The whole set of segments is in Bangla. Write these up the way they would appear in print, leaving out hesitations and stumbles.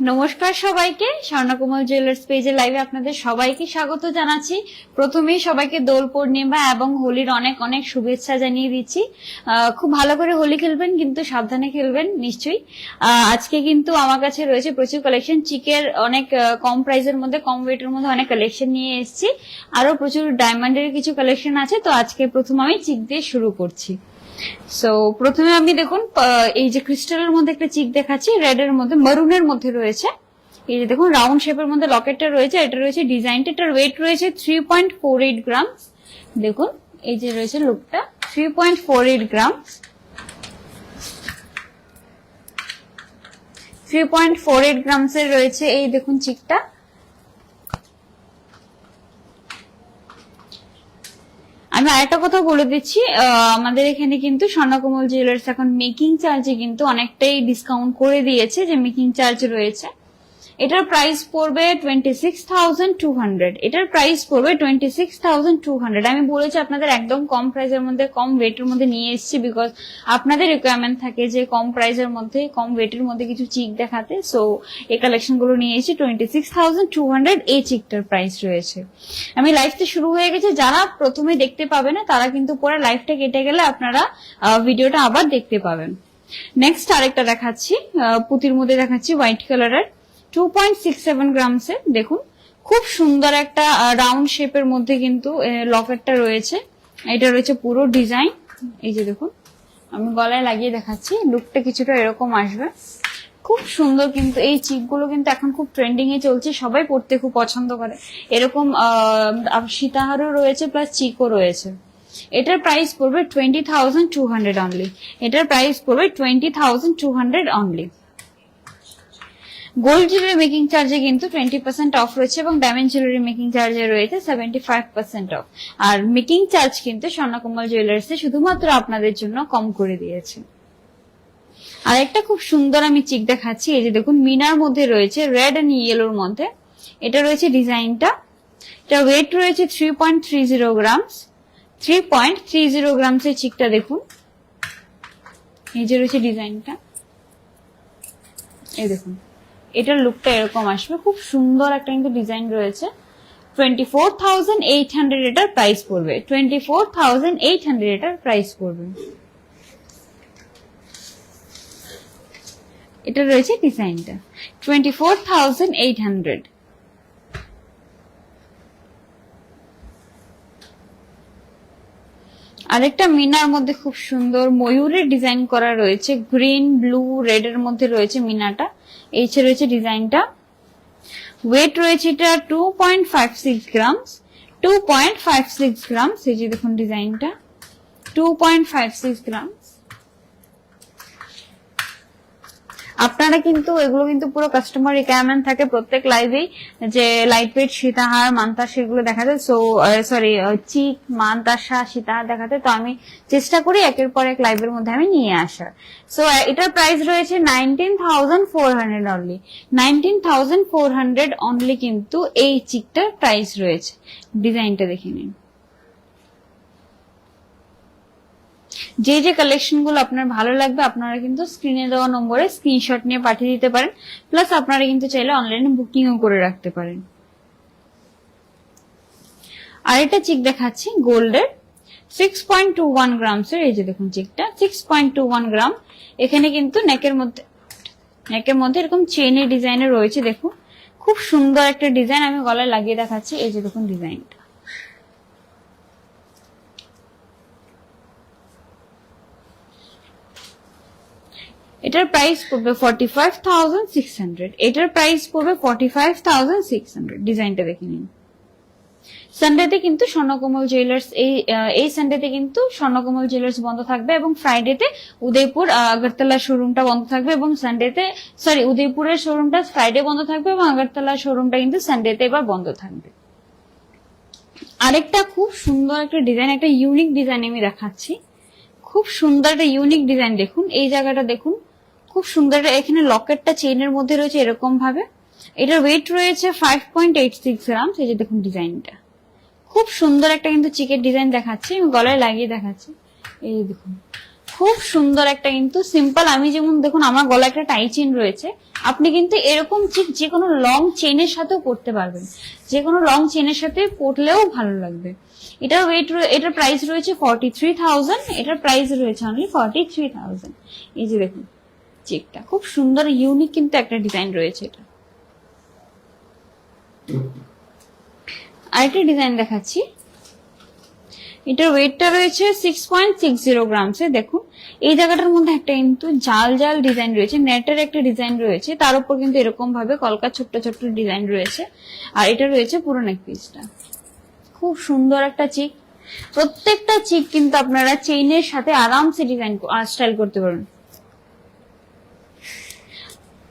নমস্কার সবাইকে, স্বর্ণকুমল জুয়েলার্স পেজে লাইভে আপনাদের সবাইকে স্বাগত জানাচ্ছি। প্রথমেই সবাইকে দোল পূর্ণিমা এবং হোলির অনেক অনেক শুভেচ্ছা জানিয়ে দিচ্ছি। খুব ভালো করে হোলি খেলবেন, কিন্তু সাবধানে খেলবেন নিশ্চয়ই। আজকে কিন্তু আমার কাছে রয়েছে প্রচুর কালেকশন, চিকের অনেক কম প্রাইসের মধ্যে, কম ওয়েটের মধ্যে অনেক কালেকশন নিয়ে এসেছি। আরো প্রচুর ডায়মন্ডের কিছু কালেকশন আছে। তো আজকে প্রথম আমি চিক দিয়ে শুরু করছি। সো প্রথমে আমি দেখুন, এই যে ক্রিস্টালের মধ্যে একটা চিক দেখাচ্ছি, রেড এর মধ্যে, মারুনের মধ্যে রয়েছে। এই যে দেখুন রাউন্ড শেপের মধ্যে লকেটটা রয়েছে, এটা রয়েছে ডিজাইনটা, এটার ওয়েট রয়েছে 3.48 গ্রাম। দেখুন এই যে রয়েছে লুকটা, 3.48 গ্রাম, 3.48 গ্রামস এর রয়েছে। এই দেখুন চিকটা। আমি আরেকটা কথা বলে দিচ্ছি, আমাদের এখানে কিন্তু স্বর্ণকুমল জুয়েলার্স এখন মেকিং চার্জে কিন্তু অনেকটাই ডিসকাউন্ট করে দিয়েছে, যে মেকিং চার্জ রয়েছে। এটার প্রাইস পড়বে 26,200, এটার প্রাইস পড়বে 26,200। আমি বলেছি আপনাদের একদম কম প্রাইসের মধ্যে, কম ওয়েটের মধ্যে নিয়ে এসেছি, বিকজ আপনাদের রিকোয়ারমেন্ট থাকে যে কম প্রাইসের মধ্যে, কম ওয়েটের মধ্যে কিছু চিক দেখাতে। সো এই কালেকশন গুলো নিয়ে এসেছি। 26,200 এই চিকটার প্রাইস রয়েছে। আমি লাইভটা শুরু হয়ে গেছে, যারা প্রথমে দেখতে পাবে না তারা কিন্তু পরে লাইভটা কেটে গেলে আপনারা ভিডিওটা আবার দেখতে পাবেন। নেক্সট আরেকটা দেখাচ্ছি, পুঁতির মধ্যে দেখাচ্ছি, হোয়াইট কালারের, 2.67 গ্রামসে। দেখুন খুব সুন্দর একটা রাউন্ড শেপের মধ্যে কিন্তু লকেটটা রয়েছে। এটা রয়েছে পুরো ডিজাইন। এই যে দেখুন, আমি গলায় লাগিয়ে দেখাচ্ছি, লুকটা কিছুটা এরকম আসবে, খুব সুন্দর। কিন্তু এই চিকগুলো কিন্তু এখন খুব ট্রেন্ডিং এ চলছে, সবাই পড়তে খুব পছন্দ করে। এরকম সীতাহারও রয়েছে, প্লাস চিকও রয়েছে। এটার প্রাইস পড়বে 20,200 অনলি। এটার প্রাইস পড়বে 20,200 অনলি। গোল্ড জুয়েলারি মেকিং চার্জে কিন্তু 20% অফ রয়েছে, এবং ডায়মন্ড জুয়েলারি মেকিং চার্জে রয়েছে 75% অফ। আর মেকিং চার্জ কিন্তু স্বর্ণকুমল জুয়েলার্সে শুধুমাত্র আপনাদের জন্য কম করে দিয়েছে। আর একটা খুব সুন্দর আমি চিক দেখাচ্ছি, এই যে দেখুন মিনার মধ্যে রয়েছে, রেড এন্ড ইয়েলোর মধ্যে। এটা রয়েছে ডিজাইনটা, এটা ওয়েট রয়েছে 3.30 গ্রামস, 3.30 গ্রামস এর চিকটা দেখুন। এই যে রয়েছে ডিজাইনটা, এই দেখুন এটার লুকটা এরকম আসবে, খুব সুন্দর একটা কিন্তু ডিজাইন রয়েছে। 24,800 এটার প্রাইস পড়বে, 24,800 এটার প্রাইস পড়বে। এটা রয়েছে ডিজাইনটা, 24,800। আরেকটা মিনার মধ্যে খুব সুন্দর ময়ূরের ডিজাইন করা রয়েছে, গ্রিন ব্লু রেড এর মধ্যে রয়েছে মিনাটা। এই রয়েছে ডিজাইনটা, ওয়েট রয়েছে এটা 2.56 গ্রামস, 2.56 গ্রামস। এই যে দেখুন ডিজাইনটা, 2.56 গ্রামস। আপনারা কিন্তু এগুলো কিন্তু পুরো কাস্টমার রিকোয়ারমেন্ট থাকে প্রত্যেক লাইভেই, যে লাইট ওয়েট সীতাহার মান্তার সেগুলো দেখাতে। সো সরি, চিক মান্তাসা সীতাহার দেখাতে। তো আমি চেষ্টা করি একের পর এক লাইভের মধ্যে আমি নিয়ে আসার। সো এটার প্রাইস রয়েছে 19,400 অনলি, 19,400 অনলি কিন্তু এই চিকটার প্রাইস রয়েছে। ডিজাইনটা দেখে নিন। যে যে কালেকশন গুলো আপনার ভালো লাগবে আপনারা কিন্তু স্ক্রিনে দেওয়া নম্বরে স্ক্রিনশট নিয়ে পাঠিয়ে দিতে পারেন, প্লাস আপনারা কিন্তু চাইলে অনলাইনে বুকিংও করে রাখতে পারেন। আর এটা চিক দেখাচ্ছি গোল্ডের, 6.21 গ্রামস এর। এই যে দেখুন চিকটা 6.21 গ্রাম। এখানে কিন্তু নেকের মধ্যে এরকম চেনের ডিজাইনে রয়েছে। দেখুন খুব সুন্দর একটা ডিজাইন, আমি গলায় লাগিয়ে দেখাচ্ছি। এই যে দেখুন ডিজাইনটা, এটার প্রাইস পড়বে 45,600। এটার প্রাইস পড়বে 45,600। ডিজাইনটা দেখে নিন। সানডেতে কিন্তু স্বর্ণকুমল জুয়েলার্স এই সানডেতে কিন্তু স্বর্ণকুমল জুয়েলার্স বন্ধ থাকবে, এবং ফ্রাইডেতে উদয়পুর আগরতলা শোরুমটা বন্ধ থাকবে, এবং সানডেতে উদয়পুরের শোরুমটা ফ্রাইডে বন্ধ থাকবে, এবং আগরতলা শোরুমটা কিন্তু সানডেতে এবার বন্ধ থাকবে। আরেকটা খুব সুন্দর একটা ডিজাইন, একটা ইউনিক ডিজাইন আমি দেখাচ্ছি। খুব সুন্দর একটা ইউনিক ডিজাইন, দেখুন এই জায়গাটা দেখুন, খুব সুন্দর। এখানে লকেটটা চেইনের মধ্যে রয়েছে এরকম ভাবে। এটার ওয়েট রয়েছে 5.86 গ্রাম। এই যে দেখুন ডিজাইনটা, খুব সুন্দর একটা কিন্তু চিকের ডিজাইন দেখাচ্ছি, আমি গলায় লাগিয়ে দেখাচ্ছি। এই দেখুন খুব সুন্দর একটা কিন্তু সিম্পল, আমি যেমন দেখুন আমার গলায় একটা টাই চেন রয়েছে, আপনি কিন্তু এরকম ঠিক যে কোনো লং চেনের সাথেও পরতে পারবেন, যে কোনো লং চেনের সাথে পরলেও ভালো লাগবে। এটার ওয়েট, এটার প্রাইস রয়েছে 43,000, এটার প্রাইস রয়েছে অনলি 43,000। এই যে দেখুন চেকটা খুব সুন্দর ইউনিক কিন্তু একটা ডিজাইন রয়েছে। এটা আরেকটা ডিজাইন দেখাচ্ছি, এটার ওয়েটটা রয়েছে 6.60 গ্রামসে। দেখুন এই জায়গাটার মধ্যে একটা কিন্তু জাল জাল ডিজাইন রয়েছে, নেটের একটা ডিজাইন রয়েছে, তার উপর কিন্তু এরকম ভাবে কলকা ছোট্ট ছোট্ট ডিজাইন রয়েছে, আর এটা রয়েছে পুরো নেক পিসটা। খুব সুন্দর একটা চিক, প্রত্যেকটা চিক কিন্তু আপনারা চেইনের সাথে আরামসে ডিজাইন স্টাইল করতে পারবেন।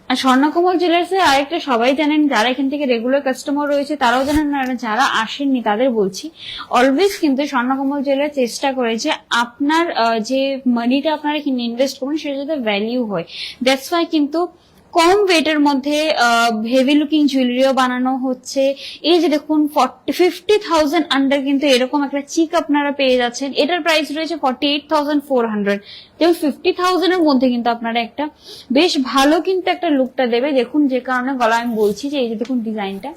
আর স্বর্ণকমল জুয়েলার্স এর আরেকটা সবাই জানেন, যারা এখান থেকে রেগুলার কাস্টমার রয়েছে তারাও জানেন, আর যারা আসেননি তাদের বলছি, অলওয়েজ কিন্তু স্বর্ণকমল জুয়েলার্স চেষ্টা করে যে আপনার যে মানিটা আপনারা এখানে ইনভেস্ট করবেন সেটা যাতে ভ্যালিউ হয়। দ্যাটস ওয়াই কিন্তু কম ওয়েটের মধ্যে হেভি লুকিং জুয়েলারিও বানানো হচ্ছে। এই যে দেখুন 50,000 আন্ডার কিন্তু এরকম একটা চিক আপনারা পেয়ে যাচ্ছেন, এটার প্রাইস রয়েছে 48,400। যেমন 50,000 এর মধ্যে কিন্তু আপনারা একটা বেশ ভালো কিন্তু একটা লুকটা দেবে। দেখুন যে কারণে গলা আমি বলছি যে এই যে দেখুন ডিজাইনটা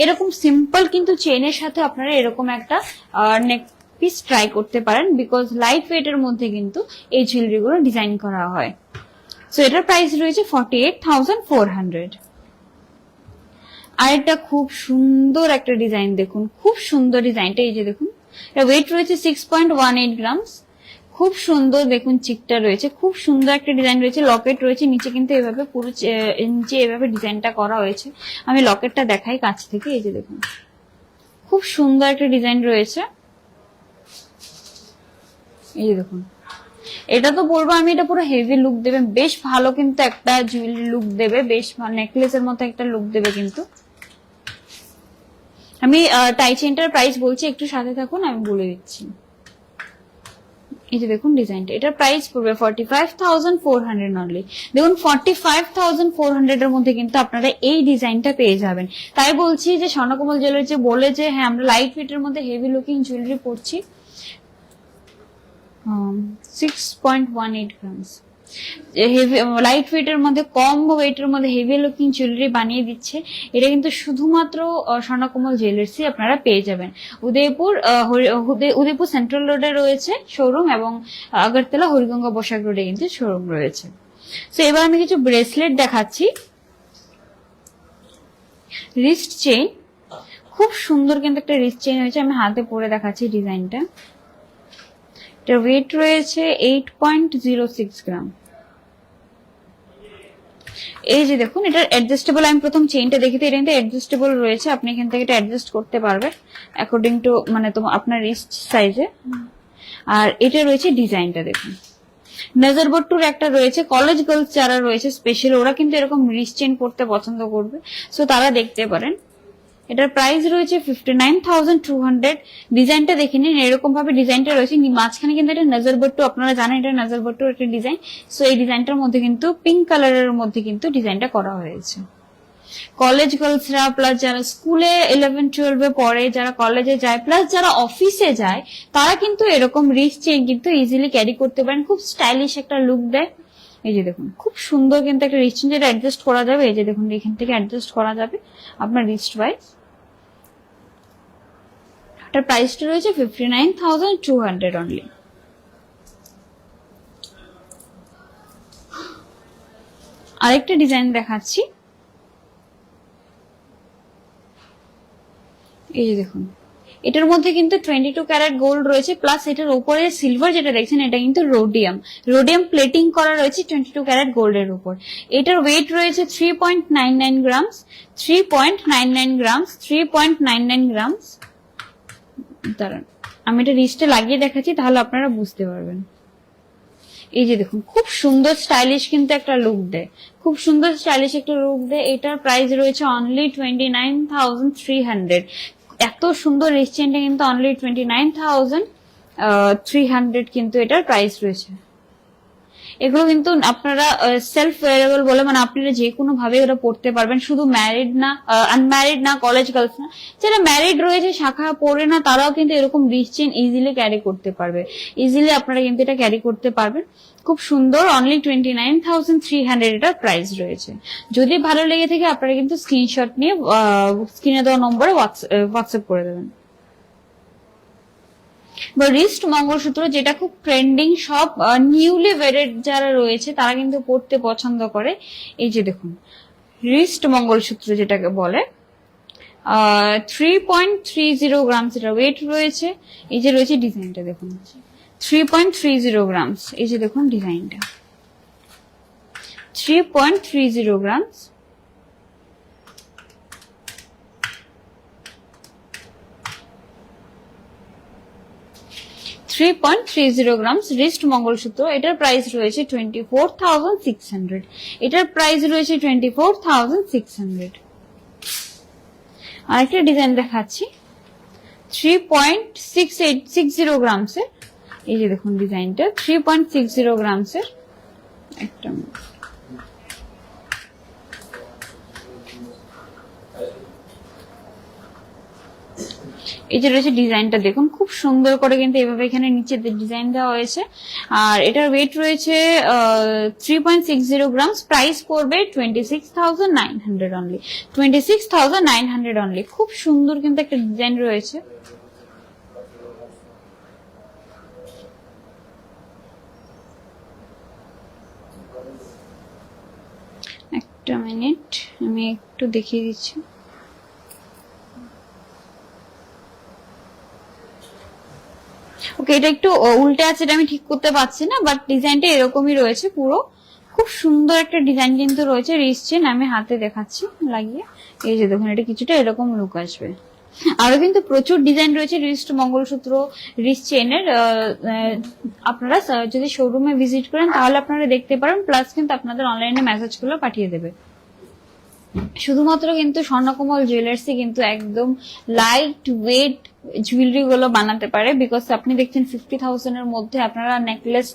এরকম সিম্পল কিন্তু চেনের সাথে আপনারা এরকম একটা নেক পিস ট্রাই করতে পারেন, বিকজ লাইট ওয়েটের মধ্যে কিন্তু এই জুয়েলারি গুলো ডিজাইন করা হয়। সো এটার প্রাইস রয়েছে 48,400। আর এটা খুব সুন্দর একটা ডিজাইন, দেখুন খুব সুন্দর ডিজাইনটা। এই যে দেখুন এটা ওয়েট রয়েছে 6.18 গ্রামস। খুব সুন্দর দেখুন চিকটা রয়েছে, খুব সুন্দর একটা ডিজাইন রয়েছে, লকেট রয়েছে নিচে কিন্তু এভাবে পুরো নিচে এভাবে ডিজাইনটা করা হয়েছে। আমি লকেটটা দেখাই কাছ থেকে। এই যে দেখুন খুব সুন্দর একটা ডিজাইন রয়েছে। এই যে দেখুন এটা তো বলবো আমি, এটা পুরো হেভি লুক দেবে, বেশ ভালো কিন্তু একটা জুয়েলারি লুক দেবে, বেশ নেকলেসের মতো একটা লুক দেবে। কিন্তু আমি টাই চেনটার প্রাইস বলছি, একটু সাথে থাকুন আমি বলে দিচ্ছি। এই যে দেখুন ডিজাইনটা, এটার প্রাইস পড়বে 45,400 অনলি। দেখুন 45,400 এর মধ্যে কিন্তু আপনারা এই ডিজাইনটা পেয়ে যাবেন। তাই বলছি যে স্বর্ণকমল জুয়েলারি যে বলে যে হ্যাঁ আমরা লাইট ওয়েটের মধ্যে হেভি লুকিং জুয়েলারি পড়ছি, 6.18 গ্রামস হেভি লাইট ওয়েটের মধ্যে, কম ওয়েটের মধ্যে হেভি লুকিং জুয়েলারি বানিয়ে দিচ্ছে। এটা কিন্তু শুধুমাত্র স্বর্ণকমল জুয়েলার্সই আপনারা পেয়ে যাবেন। উদয়পুর সেন্ট্রাল রোডে রয়েছে শোরুম, এবং আগরতলা হরিগঙ্গা বসাক রোডে কিন্তু শোরুম রয়েছে। তো এবার আমি কিছু ব্রেসলেট দেখাচ্ছি। রিস্ট চেইন, খুব সুন্দর কিন্তু একটা রিস্ট চেইন হয়েছে, আমি হাতে পরে দেখাচ্ছি ডিজাইনটা। এটার ওয়েট রয়েছে 8.06 গ্রাম। এই যে দেখুন এটার অ্যাডজাস্টেবল, আমি প্রথম চেইনটা দেখি তো এটা কিন্তু অ্যাডজাস্টেবল রয়েছে, আপনি এখান থেকে এটা অ্যাডজাস্ট করতে পারবেন অ্যাকর্ডিং টু মানে আপনার রিস্ট সাইজে। আর এটা রয়েছে ডিজাইনটা দেখুন, নজর বট্টুর একটা রয়েছে, কলেজ গার্লস যারা রয়েছে স্পেশালি ওরা কিন্তু এরকম রিস্ট চেইন পড়তে পছন্দ করবে, সো তারা দেখতে পারেন। এটার প্রাইস রয়েছে 59,200। ডিজাইনটা দেখে নিন, এরকম ভাবে ডিজাইনটা রয়েছে, মাঝখানে কিন্তু এটা নজর বট্টু, আপনারা জানেন এটা নজর বট্টুর একটা ডিজাইন। সো এই ডিজাইনটার মধ্যে কিন্তু পিঙ্ক কালারের মধ্যে কিন্তু ডিজাইনটা করা হয়েছে। কলেজ গার্লসরা প্লাস যারা স্কুলে 11-12 পড়ে, যারা কলেজে যায়, প্লাস যারা অফিসে যায়, তারা কিন্তু এরকম রিস্ট চেইন কিন্তু ইজিলি ক্যারি করতে পারেন, খুব স্টাইলিশ একটা লুক দেয়। এই যে দেখুন খুব সুন্দর কিন্তু একটা রিস্ট চেইন, যেটা অ্যাডজাস্ট করা যাবে। এই যে দেখুন এখান থেকে অ্যাডজাস্ট করা যাবে আপনার রিস্ট ওয়াইজ। এটার প্রাইসটা রয়েছে 59,200 অনলি। আরেকটা ডিজাইন দেখাচ্ছি। এই যে দেখুন এটার মধ্যে কিন্তু 22 ক্যারেট গোল্ড রয়েছে, প্লাস এটার উপরে সিলভার যেটা দেখছেন এটা কিন্তু রোডিয়াম প্লেটিং করা রয়েছে 22 ক্যারেট গোল্ডের উপর। এটার ওয়েট রয়েছে 3.99 গ্রামস। 3.99 গ্রামস। দাঁড়ান আমি এটা রিস্টে লাগিয়ে দেখাচ্ছি, তাহলে আপনারা বুঝতে পারবেন। এই যে দেখুন খুব সুন্দর স্টাইলিশ কিন্তু একটা লুক দেয়, খুব সুন্দর স্টাইলিশ একটা লুক দেয়। এটার প্রাইস রয়েছে অনলি 29,300। এত সুন্দর রিস্ট চেইনটা কিন্তু অনলি 29,300 কিন্তু এটার প্রাইস রয়েছে। এগুলো কিন্তু আপনারা সেলফ ওয়ারেবল বলে, মানে আপনারা যে কোনো ভাবে ওরা পড়তে পারবেন, শুধু ম্যারিড না, আনম্যারিড না, কলেজ গার্লস না, যারা ম্যারিড রয়েছে শাখা পড়ে না তারাও কিন্তু এরকম রিস্ট চেইন ইজিলি ক্যারি করতে পারবে। ইজিলি আপনারা কিন্তু এটা ক্যারি করতে পারবেন। খুব সুন্দর, অনলি 29,300 এটার প্রাইস রয়েছে। যদি ভালো লেগে থাকে আপনারা কিন্তু স্ক্রিনশট নিয়ে স্ক্রিনে দেওয়া নম্বরে হোয়াটসঅ্যাপ করে দেবেন। বা রিস্ট মঙ্গলসূত্র, যেটা খুব ট্রেন্ডিং, সব নিউলি ওয়েডেড যারা রয়েছে তারা কিন্তু পড়তে পছন্দ করে। এই যে দেখুন রিস্ট মঙ্গলসূত্র যেটাকে বলে, 3.30 গ্রামস এটা ওয়েট রয়েছে। এই যে রয়েছে ডিজাইনটা দেখুন, 3.30 গ্রামস। এই যে দেখুন ডিজাইনটা 3.30 গ্রামস। Grams wrist mangalsutra. এটার প্রাইস রয়েছে 24,600। এটার প্রাইস রয়েছে 24,600। আরেকটা ডিজাইন দেখাচ্ছি 3.60 গ্রামসের। এই যে দেখুন ডিজাইনটা 3.60 গ্রামসের একটা। এই যে রয়েছে ডিজাইনটা দেখুন, খুব সুন্দর করে কিন্তু এভাবে এখানে নিচে ডিজাইন দেওয়া হয়েছে। আর এটার ওয়েট রয়েছে 3.60 গ্রামস। প্রাইস পড়বে 26,900 অনলি, 26,900 অনলি। খুব সুন্দর কিন্তু একটা ডিজাইন রয়েছে। একটা মিনিট আমি একটু দেখিয়ে দিচ্ছি। ওকে, এটা একটু উল্টে আছে, এটা আমি ঠিক করতে পারছি না, বাট ডিজাইনটা এরকমই রয়েছে পুরো। খুব সুন্দর একটা ডিজাইন কিন্তু রয়েছে। রিস্ট চেন আমি হাতে দেখাচ্ছি লাগিয়ে। এই যে দেখুন এটা কিছুটা এরকম লুক আসবে। আরো কিন্তু প্রচুর ডিজাইন রয়েছে রিস্ট মঙ্গলসূত্র, রিস্ট চেনের। আপনারা যদি শোরুমে ভিজিট করেন তাহলে আপনারা দেখতে পারেন, প্লাস কিন্তু আপনাদের অনলাইনে মেসেজ গুলো পাঠিয়ে দেবে। শুধুমাত্র কিন্তু স্বর্ণকমল জুয়েলার্সই কিন্তু একদম লাইট ওয়েট জুয়েলারি গুলো বানাতে পারে। বিকজ আপনি দেখছেন 50,000 এর মধ্যে আপনারা নেকলেস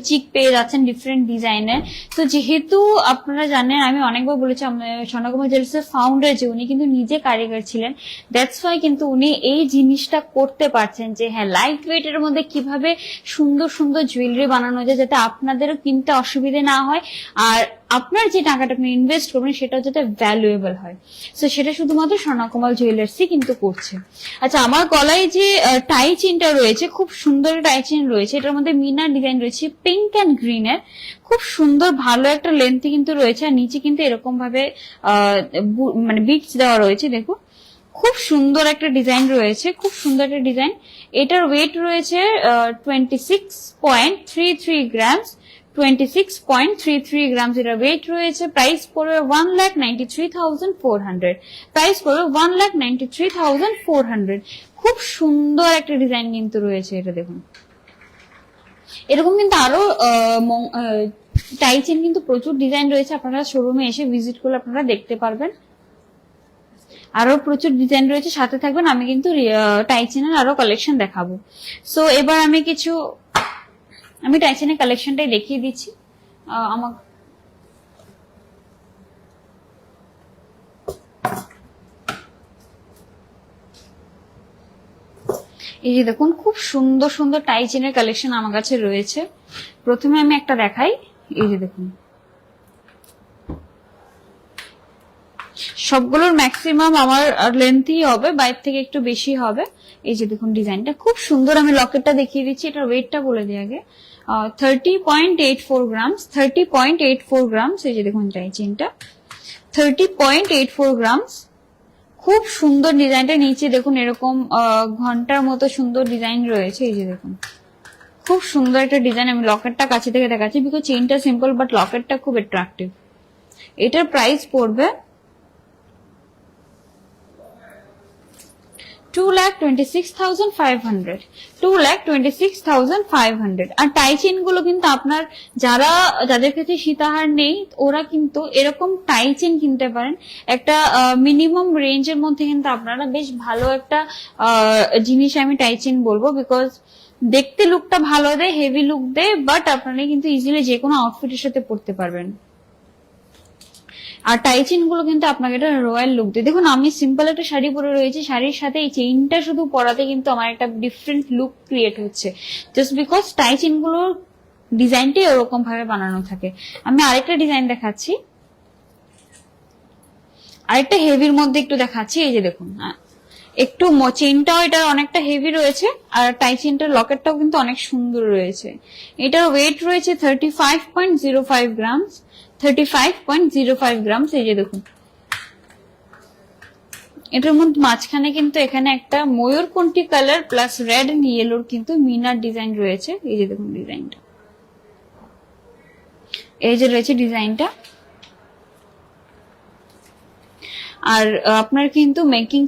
চিক পেয়ে যাচ্ছেন ডিফারেন্ট ডিজাইনের। তো যেহেতু আপনারা জানেন, আমি অনেকবার বলেছি স্বর্ণকমল জুয়েলার্স এর ফাউন্ডার যে উনি কিন্তু নিজে কারিগর ছিলেন, দ্যাটস ওয়াই কিন্তু উনি এই জিনিসটা করতে পারছেন যে হ্যাঁ লাইট ওয়েট এর মধ্যে কিভাবে সুন্দর সুন্দর জুয়েলারি বানানো যায়, যাতে আপনাদেরও কিনতে অসুবিধে না হয়, আর আপনার যে টাকাটা আপনি ইনভেস্ট করবেন সেটা যাতে ভ্যালুয়েবল হয়। সো সেটা শুধুমাত্র স্বর্ণকমল জুয়েলার্সই কিন্তু করছে। আচ্ছা, আমার গলায় যে টাই চেনটা রয়েছে, খুব সুন্দর টাই চেন রয়েছে। এটার মধ্যে মিনার ডিজাইন রয়েছে পিঙ্ক অ্যান্ড গ্রিন এর। খুব সুন্দর ভালো একটা লেন্থ কিন্তু রয়েছে। আর নিচে কিন্তু এরকম ভাবে মানে বিটস দেওয়া রয়েছে। দেখুন খুব সুন্দর একটা ডিজাইন রয়েছে, খুব সুন্দর একটা ডিজাইন। এটার ওয়েট রয়েছে 26.33 গ্রামস। 26.33 গ্রামস এটা ওয়েট রয়েছে। প্রাইস পড়বে 1,93,400। প্রাইস পড়বে 1,93,400। খুব সুন্দর একটা ডিজাইন কিন্তু রয়েছে এটা দেখুন। এরকম কিন্তু আরো টাই চেন কিন্তু প্রচুর ডিজাইন রয়েছে, আপনারা শোরুমে এসে ভিজিট করলে আপনারা দেখতে পারবেন। আরো প্রচুর ডিজাইন রয়েছে, সাথে থাকবেন। আমি কিন্তু টাই চেনের আরো কালেকশন দেখাবো। সো এবার আমি টাই চেনের কালেকশনটাই দেখিয়ে দিচ্ছি। আমার এই যে দেখুন খুব সুন্দর সুন্দর টাই চেনের কালেকশন আমার কাছে রয়েছে। প্রথমে আমি একটা দেখাই। এই যে দেখুন সবগুলোর ম্যাক্সিমাম আমার লেন্থই হবে, বাইর থেকে একটু বেশি হবে। এই যে দেখুন ডিজাইনটা খুব সুন্দর। আমি লকেটটা দেখিয়ে দিচ্ছি, এটার ওয়েটটা বলে দিই আগে। 30.84 গ্রামস। 30.84 গ্রামস। এই যে দেখুন টাই চেনটা 30.84 গ্রামস। খুব সুন্দর ডিজাইনটা। নিচে দেখুন এরকম ঘন্টার মতো সুন্দর ডিজাইন রয়েছে। এই যে দেখুন খুব সুন্দর একটা ডিজাইন। আমি লকেটটা কাছে থেকে দেখাচ্ছি, বিকজ চেইনটা সিম্পল বাট লকেটটা খুব অ্যাট্রাকটিভ। এটার প্রাইস পড়বে 2,26,500। 2,26,500। আর টাই চেন গুলো কিন্তু আপনার যাদের কাছে সীতাহার নেই ওরা কিন্তু এরকম টাই চেন কিনতে পারেন। একটা মিনিমাম রেঞ্জের মধ্যে কিন্তু আপনারা বেশ ভালো একটা জিনিস আমি টাই চেন বলবো, বিকজ দেখতে লুকটা ভালো দেয়, হেভি লুক দেয়, বাট আপনারা কিন্তু ইজিলি যে কোনো আউটফিটের সাথে পরতে পারবেন। আর টাই চেইন গুলো কিন্তু আপনাকে একটা রয়্যাল লুক দেয়। দেখুন আমি সিম্পল একটা শাড়ি পরে রয়েছি, শাড়ির সাথে এই চেইনটা শুধু পরাতে কিন্তু আমার একটা ডিফারেন্ট লুক ক্রিয়েট হচ্ছে, জাস্ট বিকজ টাই চেইন গুলোর ডিজাইনটাই ওরকম ভাবে বানানো থাকে। আমি আরেকটা ডিজাইন দেখাচ্ছি, আরেকটা হেভির মধ্যে একটু দেখাচ্ছি। এই যে দেখুন, একটু চেইনটাও এটার অনেকটা হেভি রয়েছে, আর টাই চেইনটার লকেটটাও কিন্তু অনেক সুন্দর রয়েছে। এটার ওয়েট রয়েছে 35.05 গ্রামস, 35.05 গ্রামস। এই যে দেখুন, এটার মধ্যে মাঝখানে কিন্তু এখানে একটা ময়ূরকণ্ঠী কালার প্লাস রেড এন্ড ইয়েলোর কিন্তু মিনার ডিজাইন রয়েছে। এই যে দেখুন ডিজাইনটা, এই যে রয়েছে ডিজাইনটা। আর আপনার কিন্তু মেকিং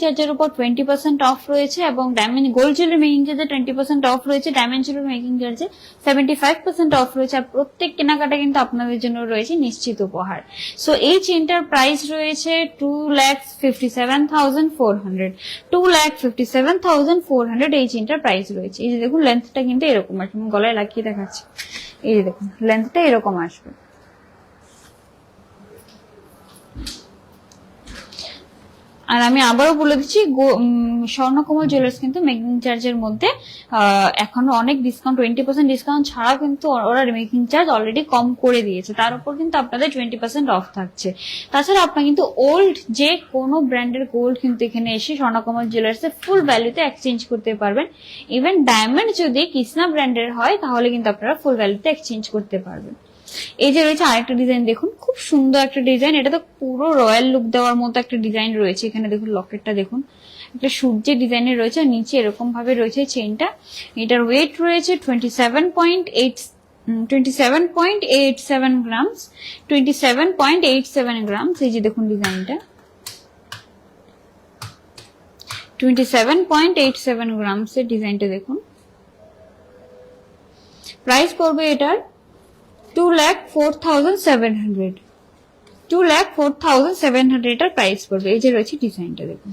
চার্জের উপর 20% অফ রয়েছে, এবং ডায়মন্ড গোল্ড জুয়েলারি মেকিং চার্জে 20% অফ রয়েছে, ডায়মন্ড জুয়েলারি মেকিং চার্জে 75% অফ রয়েছে। আর প্রত্যেক কেনাকাটা কিন্তু আপনাদের জন্য রয়েছে নিশ্চিত উপহার। সো এই চেনটার প্রাইস রয়েছে 2,57,400, 2,57,400 এই চেনটার প্রাইস রয়েছে। এই যে দেখুন লেন্থটা কিন্তু এরকম আসবে, আমি গলায় লাগিয়ে দেখাচ্ছি। এই যে দেখুন লেন্থটা এরকম আসবে। আর আমি আবারও বলে দিচ্ছি, স্বর্ণকমল জুয়েলার্স কিন্তু মেকিং চার্জের মধ্যে এখনো অনেক ডিসকাউন্ট, 20% ডিসকাউন্ট ছাড়া কিন্তু ওরা মেকিং চার্জ অলরেডি কম করে দিয়েছে, তার উপর কিন্তু আপনাদের 20% অফ থাকছে। তাছাড়া আপনার কিন্তু ওল্ড যে কোনো ব্র্যান্ডের গোল্ড কিন্তু এখানে এসে স্বর্ণকমল জুয়েলার্সে ফুল ভ্যালুতে এক্সচেঞ্জ করতে পারবেন। ইভেন ডায়মন্ড যদি কৃষ্ণা ব্র্যান্ডের হয় তাহলে কিন্তু আপনারা ফুল ভ্যালুতে এক্সচেঞ্জ করতে পারবেন। এই যে রয়েছে আরেকটা ডিজাইন, দেখুন খুব সুন্দর একটা ডিজাইন, এটা তো পুরো রয়্যাল লুক দেওয়ার মতো একটা ডিজাইন রয়েছে। এখানে দেখুন লকেটটা দেখুন একটা সূর্যের ডিজাইনের রয়েছে, নিচে এরকম ভাবে রয়েছে চেইনটা। এটার ওয়েট রয়েছে 27.87 গ্রামস, 27.87 গ্রামস। এই যে দেখুন ডিজাইনটা 27.87 গ্রামস এর ডিজাইনটা দেখুন। প্রাইস পড়বে এটার 2,04,700, 2,04,700 এটার প্রাইস পড়বে। এই যে রয়েছে ডিজাইনটা দেখুন।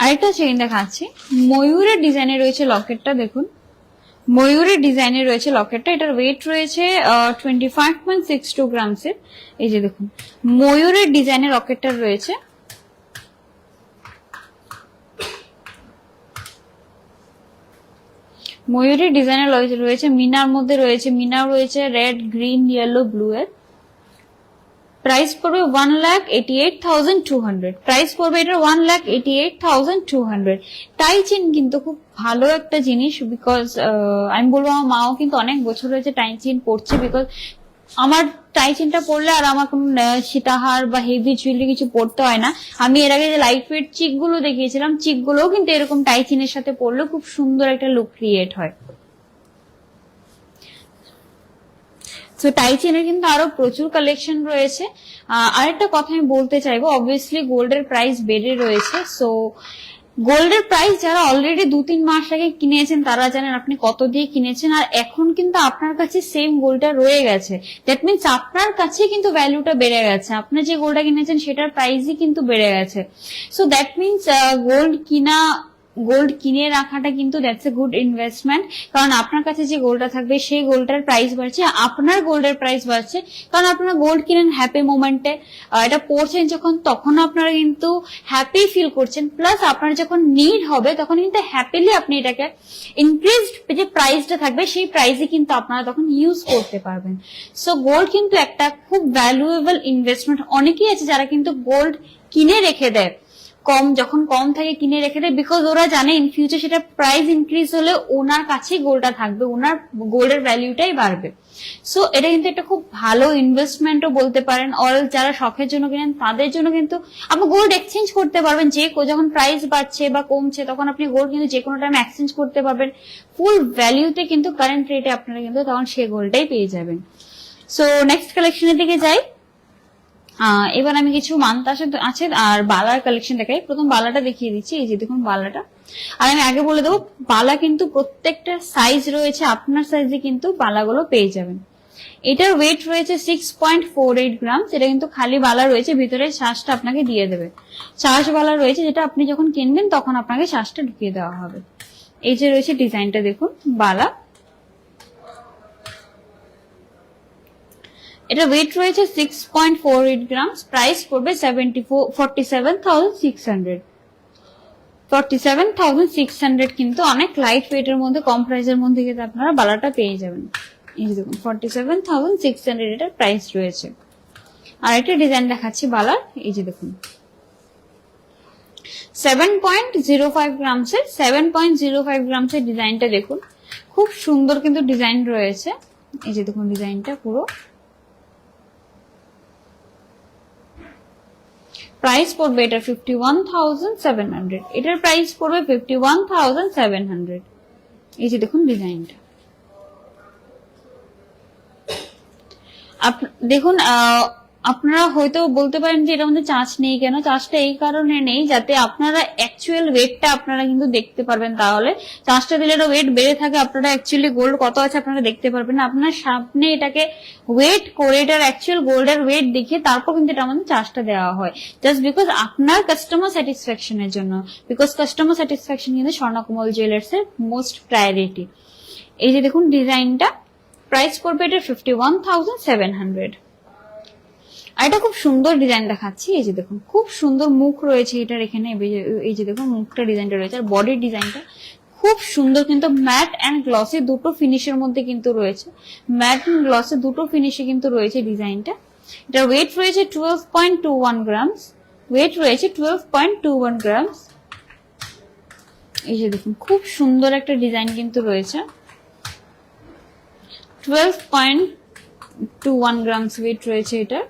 আরেকটা চেইন দেখাচ্ছি, ময়ূরের ডিজাইনে রয়েছে লকেটটা দেখুন, ময়ূরের ডিজাইনে রয়েছে লকেটটা। এটার ওয়েট রয়েছে 25.62 গ্রামস এর। এই যে দেখুন ময়ূরের ডিজাইনের লকেটটা রয়েছে। ময়ূরের ডিজাইনের রয়েছে মিনার মধ্যে রয়েছে, মিনার রয়েছে রেড, গ্রিন, ইয়েলো, ব্লু এর। প্রাইস পড়বে 1,88,200, প্রাইস পড়বে এটা 1,88,200। টাই চেন কিন্তু খুব ভালো একটা জিনিস, বিকজ আমি বলবো আমার মাও কিন্তু অনেক বছর হয়েছে টাই চেন পড়ছে, বিকজ আমার টাই চেনটা পড়লে আর আমার কোনো সীতাহার বা হেভি জুয়েলারি কিছু পড়তে হয় না। আমি এর আগে যে লাইট ওয়েট চিক গুলো দেখিয়েছিলাম, চিক গুলোও কিন্তু এরকম টাই চেনের সাথে পড়লে খুব সুন্দর একটা লুক ক্রিয়েট হয়। সো টাই চেনের কিন্তু আরো প্রচুর কালেকশন রয়েছে। আরেকটা কথা আমি বলতে চাইবো, অবভিয়াসলি গোল্ডের প্রাইস বেড়ে রয়েছে। সো গোল্ডের প্রাইস যারা অলরেডি 2-3 মাস আগে কিনেছেন তারা জানেন আপনি কত দিয়ে কিনেছেন, আর এখন কিন্তু আপনার কাছে সেম গোল্ডটা রয়ে গেছে। দ্যাট মিনস আপনার কাছে কিন্তু ভ্যালুটা বেড়ে গেছে, আপনি যে গোল্ডটা কিনেছেন সেটার প্রাইসই কিন্তু বেড়ে গেছে। সো দ্যাট মিনস গোল্ড কিনে রাখাটা কিন্তু দ্যাটস এ গুড ইনভেস্টমেন্ট, কারণ আপনার কাছে যে গোল্ডটা থাকবে সেই গোল্ডটার প্রাইস বাড়ছে, আপনার গোল্ডের প্রাইস বাড়ছে, কারণ আপনারা গোল্ড কিনেন হ্যাপি মোমেন্টে, এটা পড়ছেন যখন তখন আপনারা কিন্তু হ্যাপি ফিল করছেন, প্লাস আপনার যখন নিড হবে তখন কিন্তু হ্যাপিলি আপনি এটাকে ইনক্রিজড যে প্রাইসটা থাকবে সেই প্রাইসে কিন্তু আপনারা তখন ইউজ করতে পারবেন। সো গোল্ড কিন্তু একটা খুব ভ্যালুয়েবল ইনভেস্টমেন্ট। অনেকেই আছে যারা কিন্তু গোল্ড কিনে রেখে দেয়, যখন কম থাকে কিনে রেখে দেয়, বিকজ ওরা জানে ইন ফিউচার সেটা প্রাইস ইনক্রিজ হলে ওনার কাছে গোল্ডটা থাকবে, ওনার গোল্ডের ভ্যালুটাই বাড়বে। সো এটা কিন্তু একটা খুব ভালো ইনভেস্টমেন্টও বলতে পারেন। অল যারা শখের জন্য কিনেন তাদের জন্য কিন্তু আপনি গোল্ড এক্সচেঞ্জ করতে পারবেন, যে যখন প্রাইস বাড়ছে বা কমছে তখন আপনি গোল্ড কিন্তু যে কোনো টাইম এক্সচেঞ্জ করতে পারবেন ফুল ভ্যালুতে, কিন্তু কারেন্ট রেটে আপনারা কিন্তু তখন সেই গোল্ডটাই পেয়ে যাবেন। সো নেক্সট কালেকশনের দিকে যাই। এবার আমি কিছু মানতাসা আছে আর বালার কালেকশন দেখাই। প্রথম বালাটা দেখিয়ে দিচ্ছি, এই যে দেখুন বালাটা। আর আমি আগে বলে দেবো বালা কিন্তু প্রত্যেকটা সাইজ রয়েছে, আপনার সাইজে কিন্তু বালাগুলো পেয়ে যাবেন। এটার ওয়েট রয়েছে 6.48 গ্রাম। এটা কিন্তু খালি বালা রয়েছে, ভিতরে শ্বাসটা আপনাকে দিয়ে দেবে। শ্বাস বালা রয়েছে, যেটা আপনি যখন কিনবেন তখন আপনাকে শ্বাসটা ঢুকিয়ে দেওয়া হবে। এই যে রয়েছে ডিজাইনটা দেখুন, বালা। এটা ওয়েট রয়েছে 6.48 গ্রাম। প্রাইস পড়বে 47,600। 47,600 কিন্তু অনেক লাইট ওয়েটের মধ্যে, কম প্রাইসের মধ্যে কিন্তু আপনারা বালাটা পেয়ে যাবেন। এই যে দেখুন 47,600 এটার প্রাইস রয়েছে। আর একটা ডিজাইন দেখাচ্ছি বালার, এই যে দেখুন 7.05 গ্রামসের 7.05 গ্রামসের ডিজাইনটা দেখুন, খুব সুন্দর কিন্তু ডিজাইন রয়েছে। এই যে দেখুন ডিজাইনটা পুরো। প্রাইস পড়বে এটা 51,700। এটার প্রাইস পড়বে 51,700। এই যে দেখুন ডিজাইনটা। দেখুন আপনারা হয়তো বলতে পারেন যে এটার মধ্যে চার্জ নেই কেন। চার্জটা এই কারণে নেই যাতে আপনারা অ্যাকচুয়াল ওয়েটটা আপনারা কিন্তু দেখতে পারবেন। তাহলে চার্জটা দিলে এটা ওয়েট বেড়ে থাকে, আপনারা অ্যাকচুয়ালি গোল্ড কত আছে আপনারা দেখতে পারবেন না। আপনার সামনে এটাকে ওয়েট করে এটার অ্যাকচুয়াল গোল্ডের ওয়েট দেখিয়ে তারপর কিন্তু এটা আমাদের চার্জটা দেওয়া হয়, জাস্ট বিকজ আপনার কাস্টমার স্যাটিসফ্যাকশনের জন্য। বিকজ কাস্টমার স্যাটিসফ্যাকশন কিন্তু স্বর্ণকমল জুয়েলার্স এর মোস্ট প্রায়োরিটি। এই যে দেখুন ডিজাইনটা, প্রাইস পড়বে এটা 51,700। আর এটা খুব সুন্দর ডিজাইন দেখাচ্ছি। এই যে দেখুন খুব সুন্দর মুখ রয়েছে এটার এখানে। এই যে দেখুন মুখটা ডিজাইনটা রয়েছে, আর বডির ডিজাইনটা খুব সুন্দর কিন্তু ম্যাট অ্যান্ড গ্লসে দুটো ফিনিশের মধ্যে কিন্তু রয়েছে। ম্যাট অ্যান্ড গ্লসে দুটো ফিনিশে কিন্তু রয়েছে ডিজাইনটা। এটার ওয়েট রয়েছে 12.21 গ্রামস। ওয়েট রয়েছে 12.21 গ্রামস। এই যে দেখুন খুব সুন্দর একটা ডিজাইন কিন্তু রয়েছে। 12.21 গ্রামস ওয়েট রয়েছে এটা।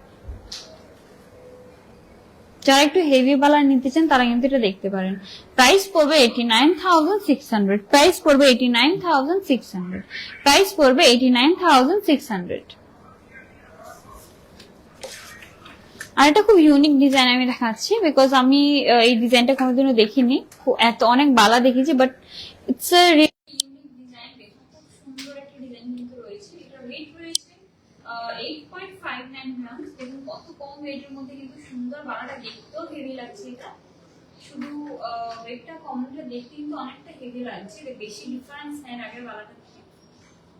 যারা একটু হেভি বালা নিতে চান তারা কিন্তু এটা দেখতে পারেন। প্রাইস পড়বে 89,600। প্রাইস পড়বে 89,600। প্রাইস পড়বে 89,600। আর এটা খুব ইউনিক ডিজাইন আমি দেখাচ্ছি, বিকজ আমি এই ডিজাইনটা কোনোদিনও দেখিনি। এত অনেক বালা দেখেছি, but it's a unique design. দেখুন খুব সুন্দর একটা ডিজাইন কিন্তু রয়েছে। এটা ওয়েট রয়েছে 8.59 গ্রাম। দেখুন কত কম ওয়েটের মধ্যে কিন্তু সুন্দর বালাটা, দেখতেও হেভি লাগছে। এটা শুধু ওয়েটটা কমটা দেখতে কিন্তু অনেকটা হেভি লাগছে। এটা বেশি ডিফারেন্স নেই আগের বালাটা থেকে,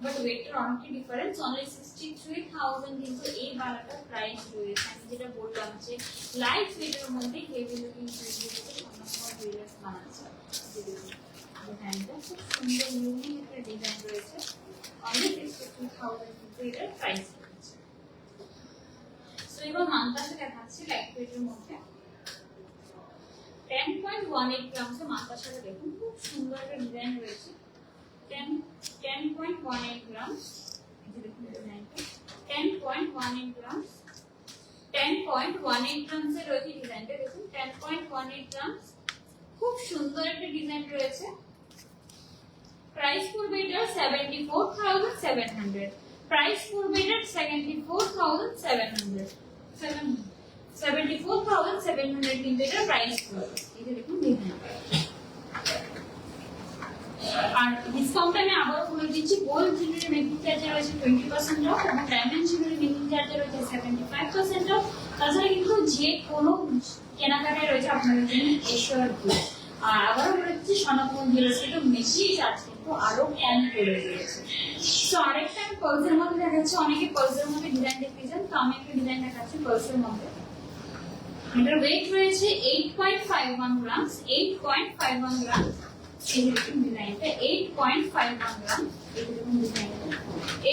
বাট ওয়েটটার অনেকটা ডিফারেন্স। অনলি 63,000 কিন্তু এই বালাটার প্রাইস রয়েছে। আমি যেটা বললাম যে লাইট ওয়েটের মধ্যে হেভি লুকিং জুয়েলার্স বানাচ্ছে। ডিজাইনটা খুব সুন্দর ইউনিক একটা ডিজাইন রয়েছে। অনলি 63,000 কিন্তু এটার প্রাইস রয়েছে। সো এবার মানতাসে দেখাচ্ছি লাইট ওয়েটের মধ্যে 10.18 গ্রামসে। মানতাসাটা দেখুন খুব সুন্দর একটা ডিজাইন রয়েছে। 10.18 গ্রামস। এই যে দেখুন ডিজাইনটা 10.18 গ্রামস। 10.18 গ্রামসে রয়েছে ডিজাইনটা। দেখুন 10.18 গ্রামস, খুব সুন্দর একটা ডিজাইন রয়েছে। প্রাইস পড়বে এটা 74,700। প্রাইস পড়বে এটা 74,700। 74,700 কিন্তু এটা প্রাইস পড়বে। এই যে দেখুন ডিজাইন। আর ডিসকাউন্ট আমি আবার বলে দিচ্ছি, গোল্ড জুয়েলারি মেকিং চার্জে রয়েছে 20% অফ, এবং ডায়মন্ড জুয়েলারি মেকিং চার্জে রয়েছে 75% অফ। তাছাড়া কিন্তু যে কোনো কেনাকাটায় রয়েছে আপনাদের জন্য এশিওর গিফট। আর আবারও বলে দিচ্ছি স্বর্ণকমল জুয়েলার্স কিন্তু মেকিং চার্জ কিন্তু আরো কম করে দিয়েছে। সো আরেকটা আমি পার্লসের মধ্যে দেখাচ্ছি। অনেকে পার্লসের মধ্যে ডিজাইন দেখতে চান, তো আমি একটা ডিজাইন দেখাচ্ছি পার্লসের মধ্যে। এটার ওয়েট রয়েছে 8.51 গ্রামস। 8.51 গ্রাম। এই দেখুন ডিজাইনটা 8.51 গ্রাম। এই দেখুন ডিজাইনটা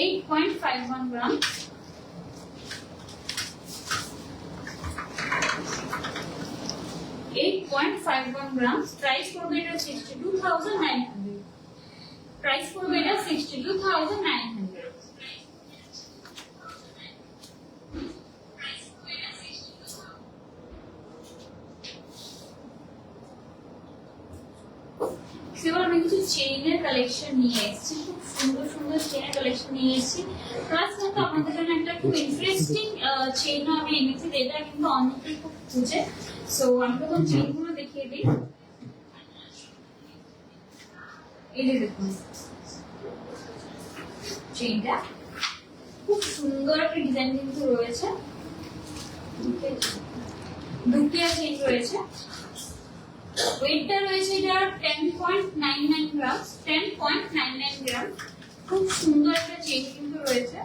8.51 গ্রাম। প্রাইস পড়বে এটা 62,900। প্রাইস পড়বে এটা 62,900। সেবার আমি কিছু চেইনের কালেকশন নিয়ে এসেছি। খুব সুন্দর সুন্দর চেইনের কালেকশন নিয়ে এসেছি। প্লাস কিন্তু আপনাদের জন্য একটা খুব ইন্টারেস্টিং চেইনও আমি এনেছি, যেটা কিন্তু অনেকেই খুব খুঁজে। সো আমি প্রথম চেইনগুলো দেখিয়ে দিই। এই যে দেখুন চেইনটা খুব খুব সুন্দর একটা ডিজাইন কিন্তু রয়েছে, দুটিয়া চেইন রয়েছে। ওয়েটটা রয়েছে এটা 10.99 গ্রাম, 10.99 গ্রাম। খুব সুন্দর একটা চেইন কিন্তু রয়েছে,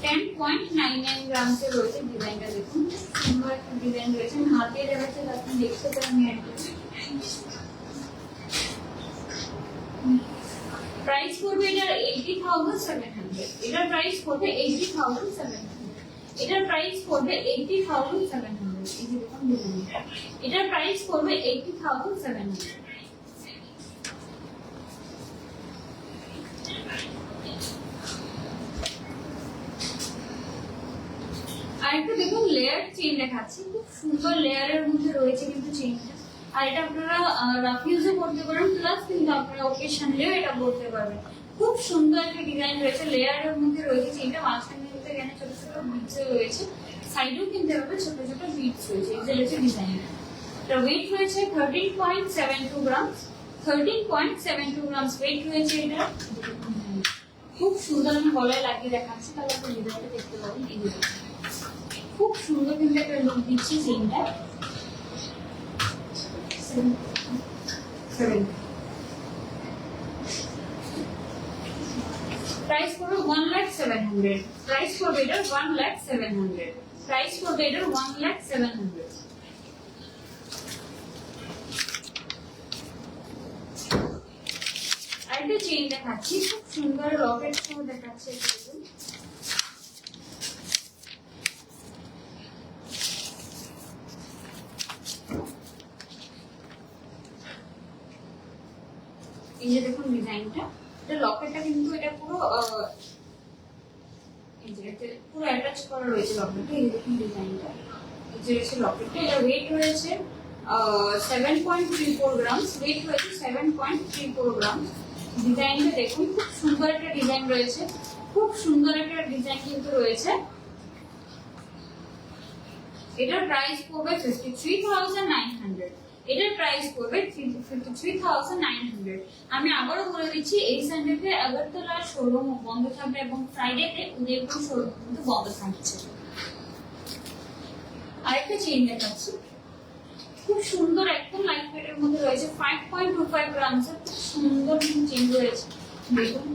10.99 গ্রামস এর রয়েছে। ডিজাইনটা দেখুন, সুন্দর একটা ডিজাইন রয়েছে। আমি হাতে দেখাচ্ছি, আপনি দেখতে পারেন। প্রাইস করবে এটার 80,700, এটার প্রাইস করবে 80,700, এটার প্রাইস করবে 80,700। এই যে দেখুন ডিজাইনটা, এটার প্রাইস করবে 80,700। আর একটু দেখুন লেয়ার চেইন দেখাচ্ছি, খুব সুন্দর লেয়ারের মধ্যে রয়েছে কিন্তু চেইনটা। আর এটা আপনারা রাফ ইউজও করতে পারেন, প্লাস কিন্তু আপনারা ওকেশনালিও এটা করতে পারবেন। খুব সুন্দর একটা ডিজাইন রয়েছে, লেয়ারের মধ্যে রয়েছে চেইনটা। মাঝখানে কিন্তু এখানে ছোট ছোট বিটস রয়েছে, সাইডেও কিন্তু এভাবে ছোট ছোট বিটস রয়েছে। এই যে রয়েছে ডিজাইনটা। এটা ওয়েট রয়েছে 13.72 গ্রাম, 13.72 গ্রামস ওয়েট রয়েছে এটা। খুব সুন্দর, আমি গলায় লাগিয়ে দেখাচ্ছি, তাহলে আপনি ডিজাইনটা দেখতে পাবেন। এই যে খুব সুন্দর কিন্তু একটা লুক দিচ্ছে চেইনটা। প্রাইস করবে 1,07,000, প্রাইস করবে এটা 1,07,000, প্রাইস করবে এটা 1,07,000। আরেকটা চেইন দেখাচ্ছি, খুব সুন্দর লকেট সহ দেখাচ্ছে। এই যে দেখুন ডিজাইনটা, এটা লকেটটা কিন্তু এটা পুরো এই যে পুরো অ্যাটাচ করা রয়েছে লকেটটা। এই যে দেখুন ডিজাইনটা, এই যে রয়েছে লকেটটা। এটা ওয়েট রয়েছে 7.34 গ্রাম, ওয়েট রয়েছে 7.34 গ্রাম। ডিজাইনটা দেখুন, খুব সুন্দর একটা ডিজাইন রয়েছে, খুব সুন্দর একটা ডিজাইন কিন্তু রয়েছে। এটার প্রাইস পড়বে 53,900, এটার প্রাইস পড়বে 53,900। আমি আবারও বলে দিচ্ছি, এই সানডেতে আগরতলার শোরুম বন্ধ থাকবে এবং ফ্রাইডেতে উদয়পুর শোরুম কিন্তু বন্ধ থাকছে। আরেকটা চেইন দেখাচ্ছি, খুব সুন্দর একদম লাইট ওয়েটের মধ্যে রয়েছে, 5.25 গ্রামস এর খুব সুন্দর চেইন রয়েছে। দেখুন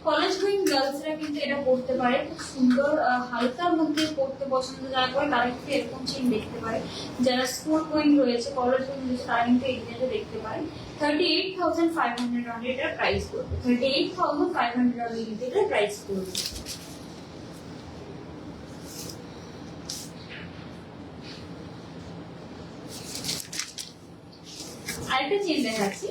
কলেজ গোয়িং গার্লসরা কিন্তু এটা পড়তে পারে, খুব সুন্দর হালকার মধ্যে পড়তে পছন্দ যারা করে তারা কিন্তু এরকম চেইন দেখতে পারে। যারা স্কুল গোয়িং রয়েছে, কলেজ গোয়িং রয়েছে, তারা কিন্তু এই ডিজাইনটা দেখতে পারে। 38,500 অনলি এটার প্রাইস করবে, 38,500 অনলি এটার প্রাইস করবে। আরেকটা চেইন দেখাচ্ছি,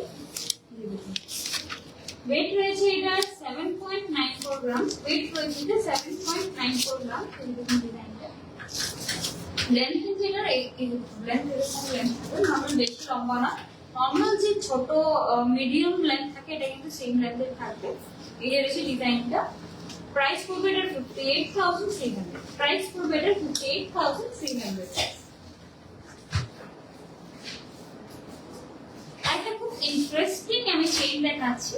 ওয়েট রয়েছে এটা 7.94 গ্রাম, ওয়েট রয়েছে এটা 7.94 গ্রাম। এরকম ডিজাইনটা, লেন্থ কিন্তু এটা লেন্থ এরকম লেন্থ হবে, নরমাল বেশি লম্বা না, নরমাল যে ছোট মিডিয়াম লেন্থ থাকে এটা কিন্তু সেম লেন্থের থাকবে। এই যে রয়েছে ডিজাইনটা। প্রাইস পড়বে এটা 58,300, প্রাইস পড়বে এটা 58,300। একটা খুব ইন্টারেস্টিং আমি চেইন দেখাচ্ছি,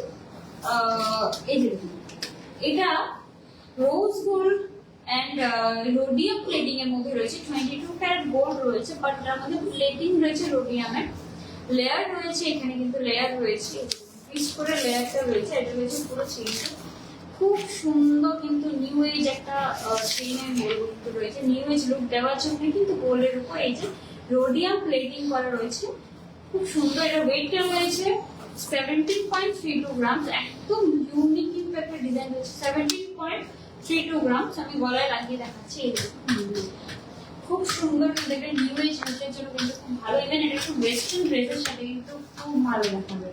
এই যে এটা rose gold and rhodium plating এর মধ্যে রয়েছে, 22 ক্যারেট গোল্ড রয়েছে, বাট এটার মধ্যে প্লেটিং রয়েছে রোডিয়ামের। লেয়ার রয়েছে, এখানে কিন্তু লেয়ার রয়েছে, পিস করে লেয়ারটা রয়েছে। এটা রয়েছে পুরো চেইনটা, খুব সুন্দর কিন্তু নিউ এজ একটা চেইনের মোড় কিন্তু রয়েছে। নিউ এজ লুক দেওয়ার জন্য কিন্তু গোল্ডের উপর এই যে রোডিয়াম প্লেটিং করা রয়েছে, খুব সুন্দর। এটা ওয়েটটা রয়েছে 17.32 গ্রামস, একদম ইউনিক কিন্তু একটা ডিজাইন রয়েছে। 17.32 গ্রামস। আমি গলায় লাগিয়ে দেখাচ্ছি, এই খুব সুন্দর। দেখবেন নিউ এজ লুকের জন্য কিন্তু খুব ভালো। ইভেন এটা একটু ওয়েস্টার্ন ড্রেসের সাথে কিন্তু খুব ভালো দেখাবে,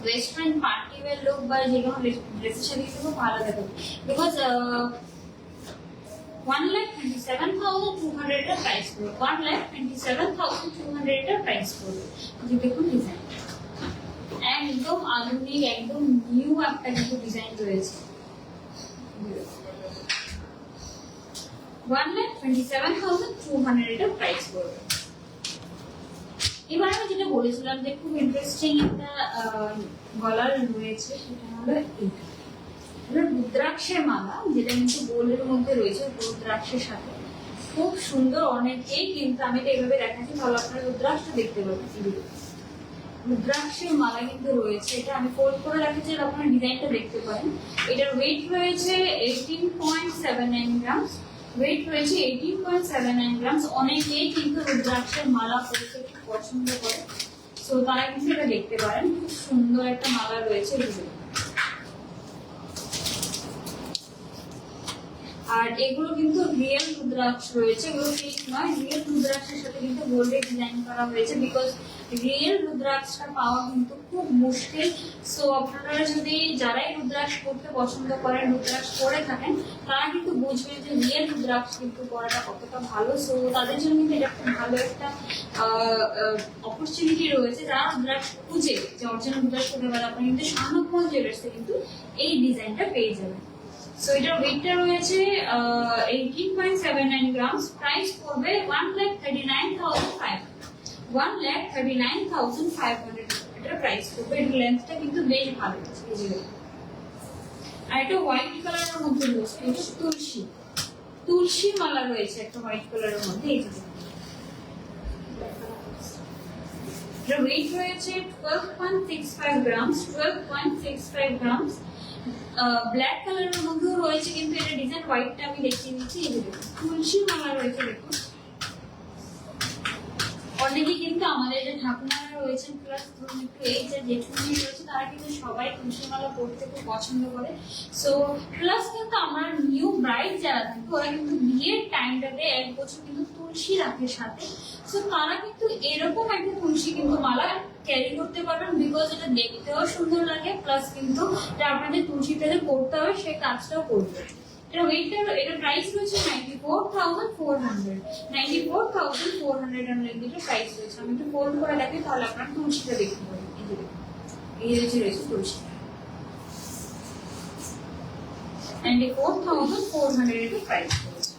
ওয়েস্টার্ন পার্টি ওয়্যার লুক বা যে কোনো ড্রেসের সাথে কিন্তু খুব ভালো দেখাবে। বিকজ 1,27,200 এর প্রাইস পড়বে, 1,27,200 এর প্রাইস পড়বে। যে দেখুন ডিজাইন একদম আধুনিক, একদম নিউ একটা কিন্তু ডিজাইন রয়েছে। 1,27,200 এর প্রাইস পড়বে। এবার আমি যেটা বলেছিলাম যে খুব ইন্টারেস্টিং একটা গলার রয়েছে, সেটা হলো রুদ্রাক্ষের মালা, যেটা কিন্তু গোল্ডের মধ্যে রয়েছে, রুদ্রাক্ষের সাথে খুব সুন্দর। অনেকেই কিন্তু, আমি তো এইভাবে দেখাচ্ছি, তাহলে আপনারা রুদ্রাক্ষ দেখতে পাবেন। রুদ্রাক্ষের মালা কিন্তু রয়েছে, এটা আমি ফোল্ড করে রাখছি, আপনারা ডিজাইনটা দেখতে পারেন। এটার ওয়েট রয়েছে 18.79 গ্রাম। ওয়েট রয়েছে 18.79 গ্রাম। অনেকেই কিন্তু রুদ্রাক্ষের মালা পরতে খুব পছন্দ করে, সো তারা কিন্তু এটা দেখতে পারেন। খুব সুন্দর একটা মালা রয়েছে। আর এগুলো কিন্তু রিয়েল রুদ্রাক্ষ রয়েছে, এগুলো ফেক নয়। রিয়েল রুদ্রাক্ষের সাথে কিন্তু গোল্ডে ডিজাইন করা হয়েছে, বিকজ রিয়েল রুদ্রাক্ষটা পাওয়া কিন্তু খুব মুশকিল। সো আপনারা যদি যারাই রুদ্রাক্ষ করতে পছন্দ করেন, রুদ্রাক্ষ করে থাকেন, তারা কিন্তু বুঝবেন যে রিয়েল রুদ্রাক্ষ কিন্তু করাটা কতটা ভালো। সো তাদের জন্য কিন্তু এটা খুব ভালো একটা অপরচুনিটি রয়েছে। যারা রুদ্রাক্ষ খুঁজে যে অরিজিনাল রুদ্রাক্ষ করতে পারে, আপনারা কিন্তু স্বর্ণকুমার জুয়েলার্সে কিন্তু এই ডিজাইনটা পেয়ে যাবেন। সো এটার ওয়েটটা রয়েছে 18.79 গ্রাম। প্রাইস পড়বে 1,39,500। 1,39,500 এটার প্রাইস পড়বে। এর লেন্থটা কিন্তু বেশ ভালো আছে। আর এটা হোয়াইট কালারের মধ্যে রয়েছে, এটা তুলসী মালা রয়েছে একটা হোয়াইট কালারের মধ্যে। এই যে এটার ওয়েট রয়েছে 12.65 গ্রাম। 12.65 গ্রাম। ব্ল্যাক কালারের মধ্যেও রয়েছে, কিন্তু এটা ডিজাইন হোয়াইটটা আমি দেখিয়ে দিচ্ছি। এই যে তুলসী মালা রয়েছে, দেখুন। অনেকে কিন্তু আমাদের যে ঠাকুমারা রয়েছেন, প্লাস ধরুন একটু এই যে জেঠুমনি রয়েছে, তারা কিন্তু সবাই তুলসী মালা পরতে খুব পছন্দ করে। সো প্লাস কিন্তু আমার নিউ ব্রাইড যারা থাকে, ওরা কিন্তু বিয়ের টাইমটাতে 1 বছর কিন্তু তুলসী রাখে সাথে। সো তারা কিন্তু এরকম একটা তুলসী কিন্তু মালা ক্যারি করতে পারবেন, বিকজ এটা দেখতেও সুন্দর লাগে, প্লাস কিন্তু আপনাদের তুলসীটা যে করতে হবে সেই কাজটাও করবে। এটা ওয়েটটা, এটা প্রাইস রয়েছে 94,400। 94,400 এর প্রাইস রয়েছে। আমি একটু ফোল্ড করে দেখাই, তাহলে আপনারা তুলসীটা দেখতে পাবেন। এই যে রয়েছে তুলসী। 94,400 এর প্রাইস রয়েছে।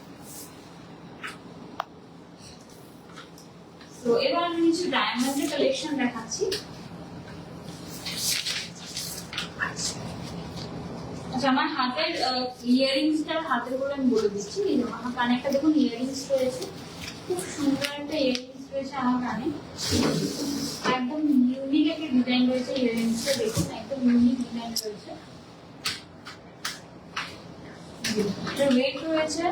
তো এবার আমি কিছু ডায়মন্ডের কালেকশন দেখাচ্ছি। আচ্ছা, আমার হাতের ইয়ারিংসটার হাতের গুলো আমি বলে দিচ্ছি। এই যে আমার কানে একটা দেখুন ইয়ারিংস রয়েছে, খুব সুন্দর একটা ইয়ারিংস রয়েছে আমার কানে। একদম ইউনিক একটা ডিজাইন রয়েছে ইয়ারিংসটা, দেখুন একদম ইউনিক ডিজাইন রয়েছে। এটার ওয়েট রয়েছে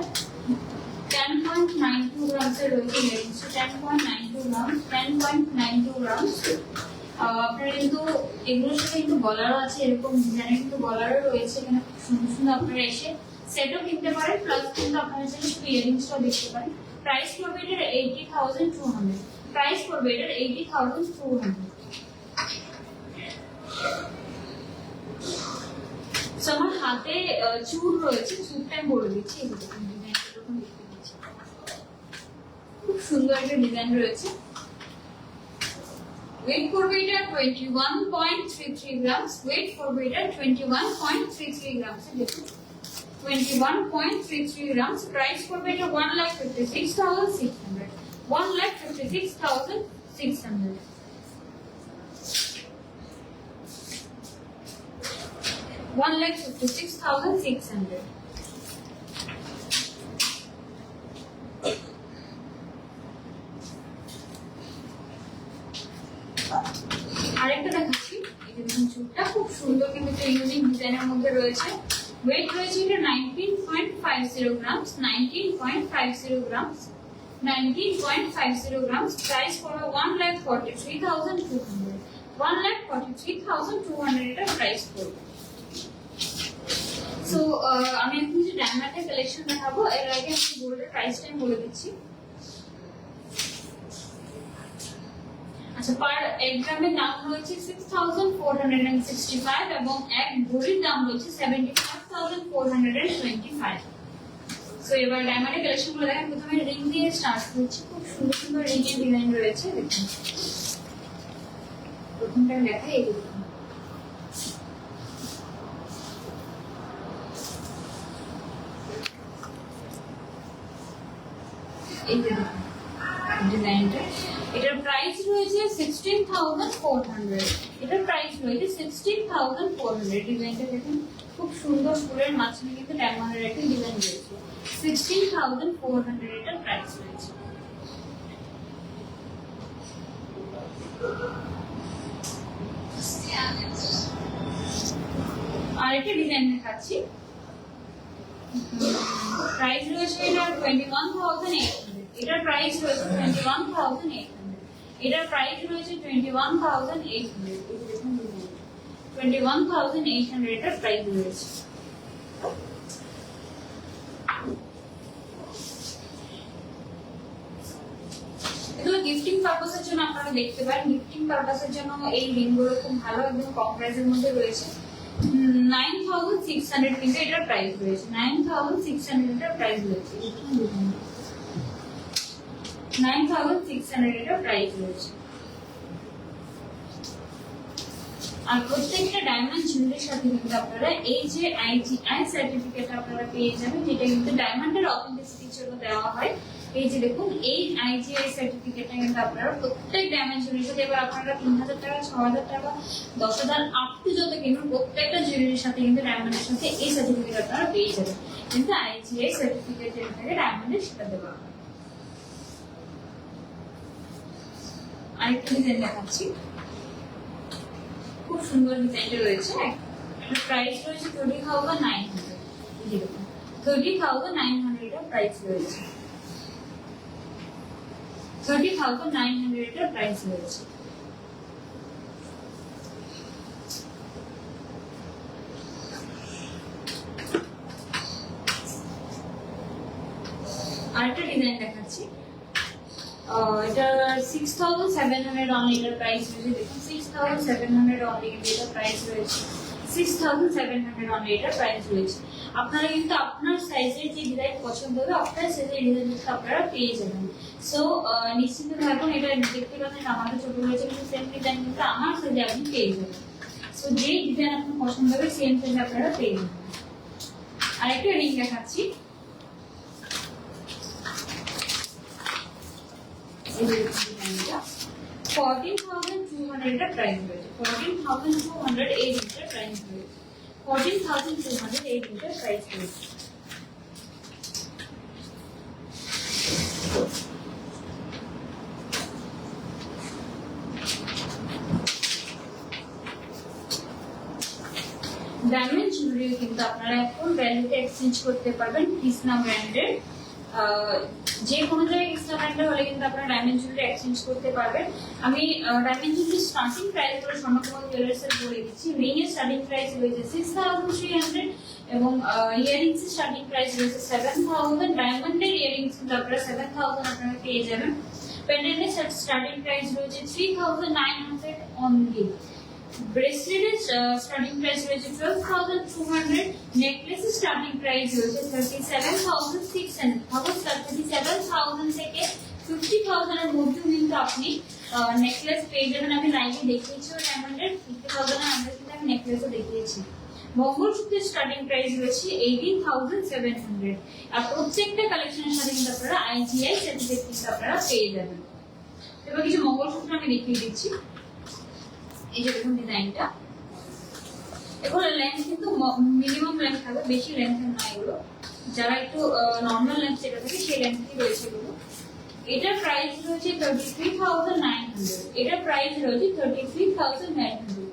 10.92 গ্রামসের রয়েছে ইয়ারিংসটা। 10.92 গ্রাম। 10.92 গ্রাম। আপনারা কিন্তু এগুলোর সাথে কিন্তু গলারও আছে, এরকম ডিজাইনের কিন্তু গলারও রয়েছে। এখানে খুব সুন্দর সুন্দর আপনারা এসে সেটও কিনতে পারেন, প্লাস কিন্তু আপনারা চাইলে শুধু ইয়ারিংসটাও দেখতে পারেন। প্রাইস পড়বে এটার 80,200। প্রাইস পড়বে এটার 80,200। সো আমার হাতে চুল রয়েছে, চুলটা আমি বলে দিচ্ছি। এই দেখুন ডিজাইনটা এরকম দেখতে পাচ্ছি, খুব সুন্দর একটা ডিজাইন রয়েছে। ওয়েট করবে এটা 21.33 গ্রাম। ওয়েট করবে এটা 21.33 গ্রাম। দেখুন 21.33 গ্রাম। প্রাইস করবে এটা 1,56,600। 1,56,600। $1,56,600। আরেকটা দেখাচ্ছি। এই যে চুলটা খুব সুন্দর, কিন্তু একটা ইউনিক ডিজাইনের মধ্যে রয়েছে। ওয়েট রয়েছে এটা 19.50 গ্রাম। 19.50 গ্রাম। 19.50 গ্রাম। প্রাইস পড়বে 1,43,200। 1,43,200 এটা প্রাইস পড়বে। সো আমি এখন যে ডায়মন্ডের কালেকশন দেখাবো, এর আগে আমি গোল্ডের প্রাইসটা বলে দিচ্ছি। আচ্ছা, পার 1 গ্রামের দাম রয়েছে 6,465 এবং 1 ভরির দাম রয়েছে 75,425। সো এবার ডায়মন্ডের কালেকশন গুলো দেখেন। প্রথমে রিং দিয়ে স্টার্ট করছি। খুব সুন্দর সুন্দর রিং এর ডিজাইন রয়েছে, দেখুন। প্রথমটা দেখাই, এই দেখুন। এই যে ডিজাইনটা, এটার প্রাইস রয়েছে রয়েছে 16,400, এটার প্রাইস রয়েছে 16,400। ডিজাইনটা দেখুন খুব সুন্দর, ফুলের মাঝখানে কিন্তু ডায়মন্ডের একটা ডিজাইন রয়েছে। 16,400 এটার প্রাইস রয়েছে। আর একটা ডিজাইন দেখাচ্ছি, প্রাইস রয়েছে এটা 21,800, এটার প্রাইস রয়েছে 21,800, এটার প্রাইস রয়েছে 21,800। 21,800 এটার প্রাইস রয়েছে। এগুলো গিফটিং পারপাসের জন্য আপনারা দেখতে পারেন। গিফটিং পারপাসের জন্য এই রিংগুলো খুব ভালো, একদম কম প্রাইসের মধ্যে রয়েছে। 9,600 কিন্তু এটার প্রাইস রয়েছে। 9,600 এটার প্রাইস রয়েছে। 9,600 এটার প্রাইস রয়েছে। আর প্রত্যেকটা ডায়মন্ড জুয়েলারির সাথে কিন্তু আপনারা এই যে IGI সার্টিফিকেট আপনারা পেয়ে যাবেন, যেটা কিন্তু ডায়মন্ডের অথেন্টিসিটির জন্য দেওয়া হয়। এই যে দেখুন, এই IGI সার্টিফিকেটটা কিন্তু আপনারা প্রত্যেক ডায়মন্ড জুয়েলারির সাথে, এবার আপনারা 3,000 টাকা, 6,000 টাকা, 10,000 আপ টু যত কিনবেন, প্রত্যেকটা জুয়েলারির সাথে কিন্তু ডায়মন্ডের সাথে এই সার্টিফিকেট আপনারা পেয়ে যাবেন। কিন্তু IGI সার্টিফিকেট যেটা থাকে ডায়মন্ডের, সেটা দেওয়া হয়। আরেকটা ডিজাইন দেখাচ্ছি, খুব সুন্দর ডিজাইনটা রয়েছে। এটার প্রাইস রয়েছে 30,900। 30,900 এটার প্রাইস রয়েছে। 30,900 এটার প্রাইস রয়েছে। আরেকটা ডিজাইন দেখাচ্ছি, এটা 6,700 অনলি এটার প্রাইস রয়েছে। দেখুন 6,700 অনলি এটার প্রাইস রয়েছে। 6,700 অনলি এটার প্রাইস রয়েছে। আপনারা কিন্তু আপনার সাইজের যে ডিজাইন পছন্দ হবে, আপনার সাইজের ডিজাইন কিন্তু আপনারা পেয়ে যাবেন। সো নিশ্চিন্ত থাকুন, এটা দেখতে পাচ্ছেন আমাদের ছোট রয়েছে, কিন্তু সেম ডিজাইন কিন্তু আমার সাইজে আপনি পেয়ে যাবেন। সো যে ডিজাইন আপনার পছন্দ হবে সেম সাইজে আপনারা পেয়ে যাবেন। আরেকটা রিং দেখাচ্ছি, এই যে ডিজাইনটা 14,200 এর প্রাইস রয়েছে। 14,200 এই রিংটার প্রাইস রয়েছে। 14,200 এই রিংটার প্রাইস রয়েছে। ডায়মন্ড জুয়েলারি কিন্তু আপনারা এখন ভ্যালুতে এক্সচেঞ্জ করতে পারবেন। কৃষ্ণা ব্র্যান্ডের যে কোনো জায়গায় কৃষ্ণা ব্র্যান্ডের হলে কিন্তু আপনারা ডায়মন্ড জুয়েলারি এক্সচেঞ্জ করতে পারবেন। আমি ডায়মন্ড জুয়েলারি স্টার্টিং প্রাইস করে স্বর্ণকুমার জুয়েলার্সের বলে দিচ্ছি। রিং এর স্টার্টিং প্রাইস রয়েছে 6,300 এবং ইয়ারিংস এর স্টার্টিং প্রাইস রয়েছে 7,000। ডায়মন্ডের ইয়ারিংস কিন্তু আপনারা 7,000 আপনারা পেয়ে যাবেন। পেন্ডেন্টের স্টার্টিং প্রাইস রয়েছে 3,900 অনলি। ব্রেসলেটের স্টার্টিং প্রাইস রয়েছে 12,200। নেকলেসের স্টার্টিং প্রাইস রয়েছে 37,600। ভাবুন 37,000 থেকে 50,000 এর মধ্যে কিন্তু আপনি নেকলেস পেয়ে যাবেন। আমি লাইভে দেখিয়েছি ডায়মন্ডের 50,000 এর আমরা কিন্তু আমি নেকলেসও দেখিয়েছি। মঙ্গলসূত্রের স্টার্টিং প্রাইস রয়েছে 18,700। আর প্রত্যেকটা কালেকশনের সাথে কিন্তু আপনারা IGI সার্টিফিকেট কিন্তু আপনারা পেয়ে যাবেন। এবার কিছু মঙ্গলসূত্র আমি দেখিয়ে দিচ্ছি। এই যে দেখুন ডিজাইনটা, এগুলো লেন্থ কিন্তু মিনিমাম লেন্থ থাকবে, বেশি লেন্থ না এগুলো। যারা একটু নর্মাল লেন্থ যেটা থাকে সেই লেন্থই রয়েছে এগুলো। এটার প্রাইস রয়েছে 33,900। এটার প্রাইস রয়েছে 33,900।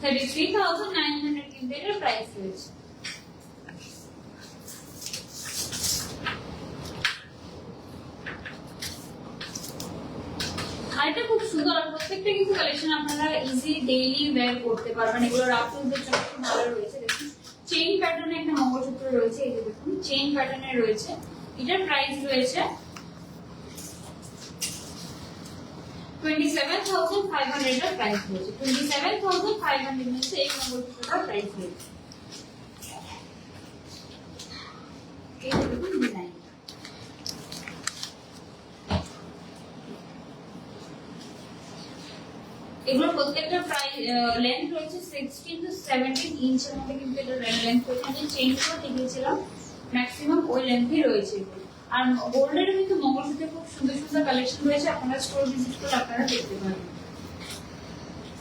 33,900 কিন্তু এটার প্রাইস রয়েছে। আরেকটা খুব সুন্দর, প্রত্যেকটা কিন্তু কালেকশন আপনারা ইজি ডেইলি ওয়্যার করতে পারবেন। এগুলো রাফিউজের জন্য খুব ভালো রয়েছে। দেখুন চেইন প্যাটার্নে একটা মঙ্গলসূত্র রয়েছে, এই যে দেখুন চেইন প্যাটার্নে রয়েছে। এটার প্রাইস রয়েছে 27,500 এর প্রাইস রয়েছে। 27,500 মধ্যে এই মঙ্গলসূত্রটার প্রাইস রয়েছে। এই দেখুন ডিজাইন, এগুলো প্রত্যেকটা প্রাইস লেন্থ রয়েছে 16 to 17 ইঞ্চের মধ্যে কিন্তু এটা লেন্থ রয়েছে। আমি চেইনগুলো দেখিয়েছিলাম ম্যাক্সিমাম ওই লেন্থই রয়েছে এগুলো। আর গোল্ডের কিন্তু মঙ্গলসূত্রে খুব সুন্দর সুন্দর কালেকশন রয়েছে, আপনারা স্টোর ভিজিট করে আপনারা দেখতে পারেন।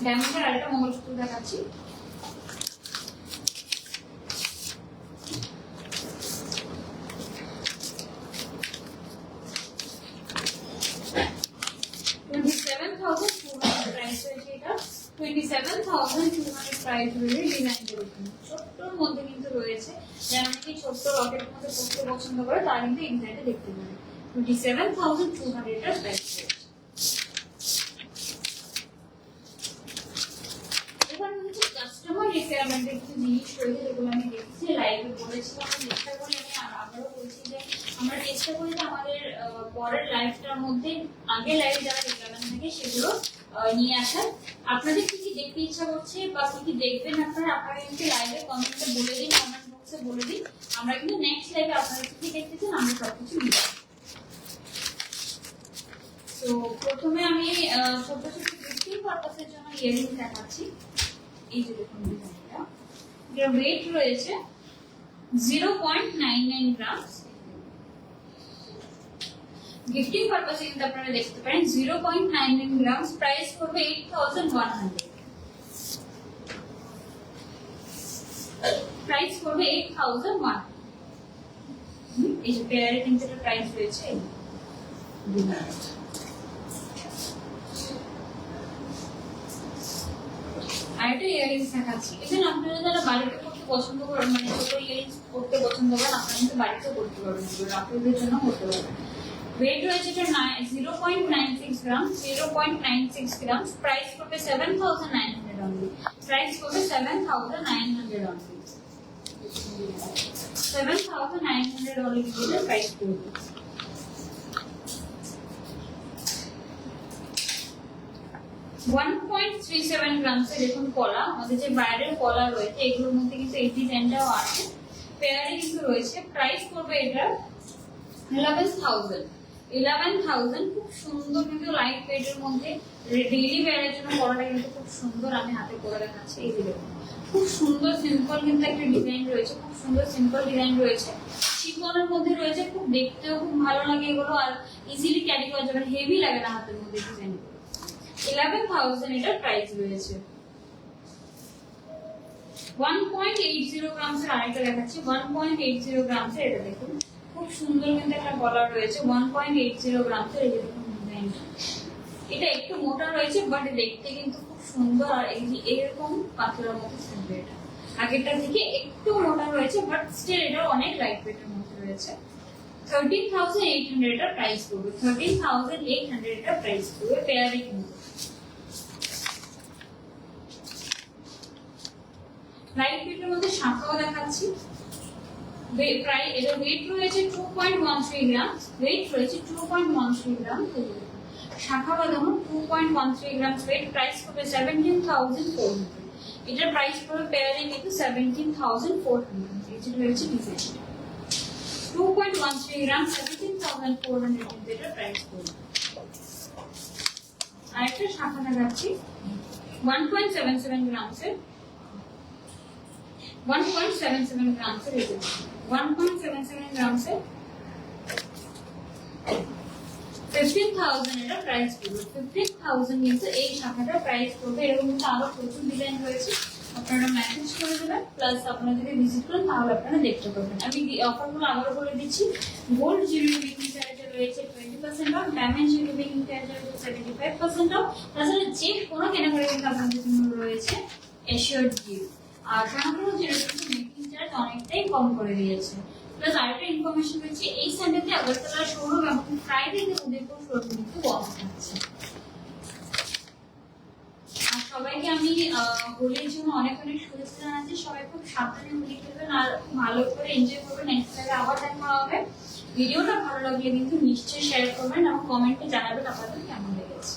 ডায়মন্ডের আরেকটা মঙ্গলসূত্র দেখাচ্ছি। প্রাইস রয়েছে এটা 27,200 প্রাইস রয়েছে। ডিজাইন রয়েছে ছোট্টর মধ্যে কিন্তু রয়েছে, যারা নাকি ছোট্ট রকেটের মধ্যে পড়তে পছন্দ করে তারা কিন্তু এই ডিজাইনটা দেখতে পারে। 27,200 এর প্রাইস রয়েছে। এবার হচ্ছে কাস্টমার রিকোয়ারমেন্টের কিছু জিনিস রয়েছে যেগুলো আমি দেখছি লাইভে বলেছিলাম, চেষ্টা করি আমি আবারও বলছি যে আমরা চেষ্টা করি যে আমাদের পরের লাইভটার মধ্যে আগে লাইভে যারা রিকোয়ারমেন্ট থাকে সেগুলো নিয়ে আসার। আপনাদের কি কি দেখতে ইচ্ছা করছে বা কি কি দেখবেন আপনারা কিন্তু লাইভে কমেন্টে বলে দিন, কমেন্ট বক্সে বলে দিন। আমরা কিন্তু নেক্সট লাইভে আপনারা কি কি দেখতে চান আমরা সবকিছু নিয়ে আসবো। তো প্রথমে আমি ছোট ছোট গিফটিং পারপাসের জন্য ইয়ারিং দেখাচ্ছি। এই যে দেখুন ডিজাইনটা, এর ওয়েট রয়েছে 0.99 গ্রাম। গিফটিং পারপাসে কিন্তু আপনারা দেখতে পারেন 0.99 গ্রাম। প্রাইস করবে 8,100। প্রাইস করবে 8,100। এই যে পেয়ারে কিন্তু এটা প্রাইস রয়েছে। আরেকটা ইয়ারিংস দেখাচ্ছি। এখানে আপনারা যারা বাড়িতে করতে পছন্দ করেন, মানে ছোট ইয়ারিংস করতে পছন্দ করেন, আপনারা কিন্তু বাড়িতে করতে পারবেন, আপনাদের জন্য করতে পারবেন। ওয়েট রয়েছে এটা 0.96 গ্রাম। 0.96 গ্রাম। প্রাইস করবে 7,900 অনলি। প্রাইস করবে 7,900 অনলি। 7,900 অনলি দিয়ে প্রাইস করবে। 1.37 গ্রামস এর দেখুন কলা, আমাদের যে বাইরের কলা রয়েছে এগুলোর মধ্যে কিন্তু এই ডিজাইনটাও আছে, পেয়ারে কিন্তু রয়েছে। প্রাইস করবে এটা 11,000। খুব সুন্দর কিন্তু লাইট ওয়েট এর মধ্যে ডেইলি ওয়্যারের জন্য কলাটা কিন্তু খুব সুন্দর। আমি হাতে করে দেখাচ্ছি। এই যে দেখুন খুব সুন্দর সিম্পল কিন্তু একটা ডিজাইন রয়েছে, খুব সুন্দর সিম্পল ডিজাইন রয়েছে, শিফনের মধ্যে রয়েছে। খুব দেখতেও খুব ভালো লাগে এগুলো, আর ইজিলি ক্যারি করা যাবে, হেভি লাগে না হাতের মধ্যে ডিজাইন। 11,000 এটার প্রাইস রয়েছে। 1.80 গ্রামস এর আরেকটা দেখাচ্ছি। 1.80 গ্রামস এর এটা দেখুন খুব সুন্দর কিন্তু একটা গলা রয়েছে। 1.80 গ্রামস এর এই যে দেখুন ডিজাইনটা, এটা একটু মোটা রয়েছে বাট দেখতে কিন্তু খুব সুন্দর, আর এরকম পাথরের মতো থাকবে। এটা আগেরটা থেকে একটু মোটা রয়েছে বাট স্টিল এটা অনেক লাইট ওয়েটের মধ্যে রয়েছে। 13,800 এটার প্রাইস পড়বে। 13,800 এটার প্রাইস পড়বে পেয়ারে কিন্তু। লাইট ওয়েটের মধ্যে শাখাও দেখাচ্ছি। প্রাইস এটা ওয়েট রয়েছে 2.13 গ্রাম। ওয়েট রয়েছে 2.13 গ্রাম। শাখা বাঁধানো 2.13 গ্রাম ওয়েট। প্রাইস করবে 17,400। এটার প্রাইস পড়বে পেয়ারে কিন্তু 17,400। এটা রয়েছে ডিজাইন 2.13 গ্রাম 17,400 কিন্তু এটার প্রাইস পড়বে। আরেকটা শাখা দেখাচ্ছি 1.77 গ্রামস এর। 1.77 গ্রামস এর 1.77 গ্রামস এর 15,000 এর প্রাইস পড়বে। 15,000 কিন্তু এই শাখাটার প্রাইস পড়বে। এরকম কিন্তু আরো প্রচুর ডিজাইন রয়েছে, আপনারা মেসেজ করে দেবেন, প্লাস আপনারা যদি ভিজিট করেন তাহলে আপনারা দেখতে পাবেন। আমি অফারগুলো আবারও বলে দিচ্ছি। গোল্ড জুয়েলারি মেকিং চার্জে রয়েছে 20% অফ, ডায়মন্ড জুয়েলারি মেকিং চার্জে রয়েছে 75% অফ। তাছাড়া যে কোনো কেনাকাটা কিন্তু আপনাদের জন্য রয়েছে এশিওরড গিফট। আর সোনাগুলো জুয়েলারি মেকিং চার্জ অনেকটাই কম করে দিয়েছে। প্লাস আরেকটা ইনফরমেশন রয়েছে, এই সানডেতে আগরতলা শোরুম এবং ফ্রাইডেতে উদয়পুর শোরুম কিন্তু বন্ধ থাকছে। আর সবাইকে আমি হোলির জন্য অনেক অনেক শুভেচ্ছা জানাচ্ছি। সবাই খুব সাবধানে হোলি খেলবেন আর ভালো করে এনজয় করবেন। নেক্সট টাইমে আবার দেখা হবে। ভিডিওটা ভালো লাগলে কিন্তু নিশ্চয়ই শেয়ার করবেন এবং কমেন্টে জানাবেন আপনাদের কেমন লেগেছে।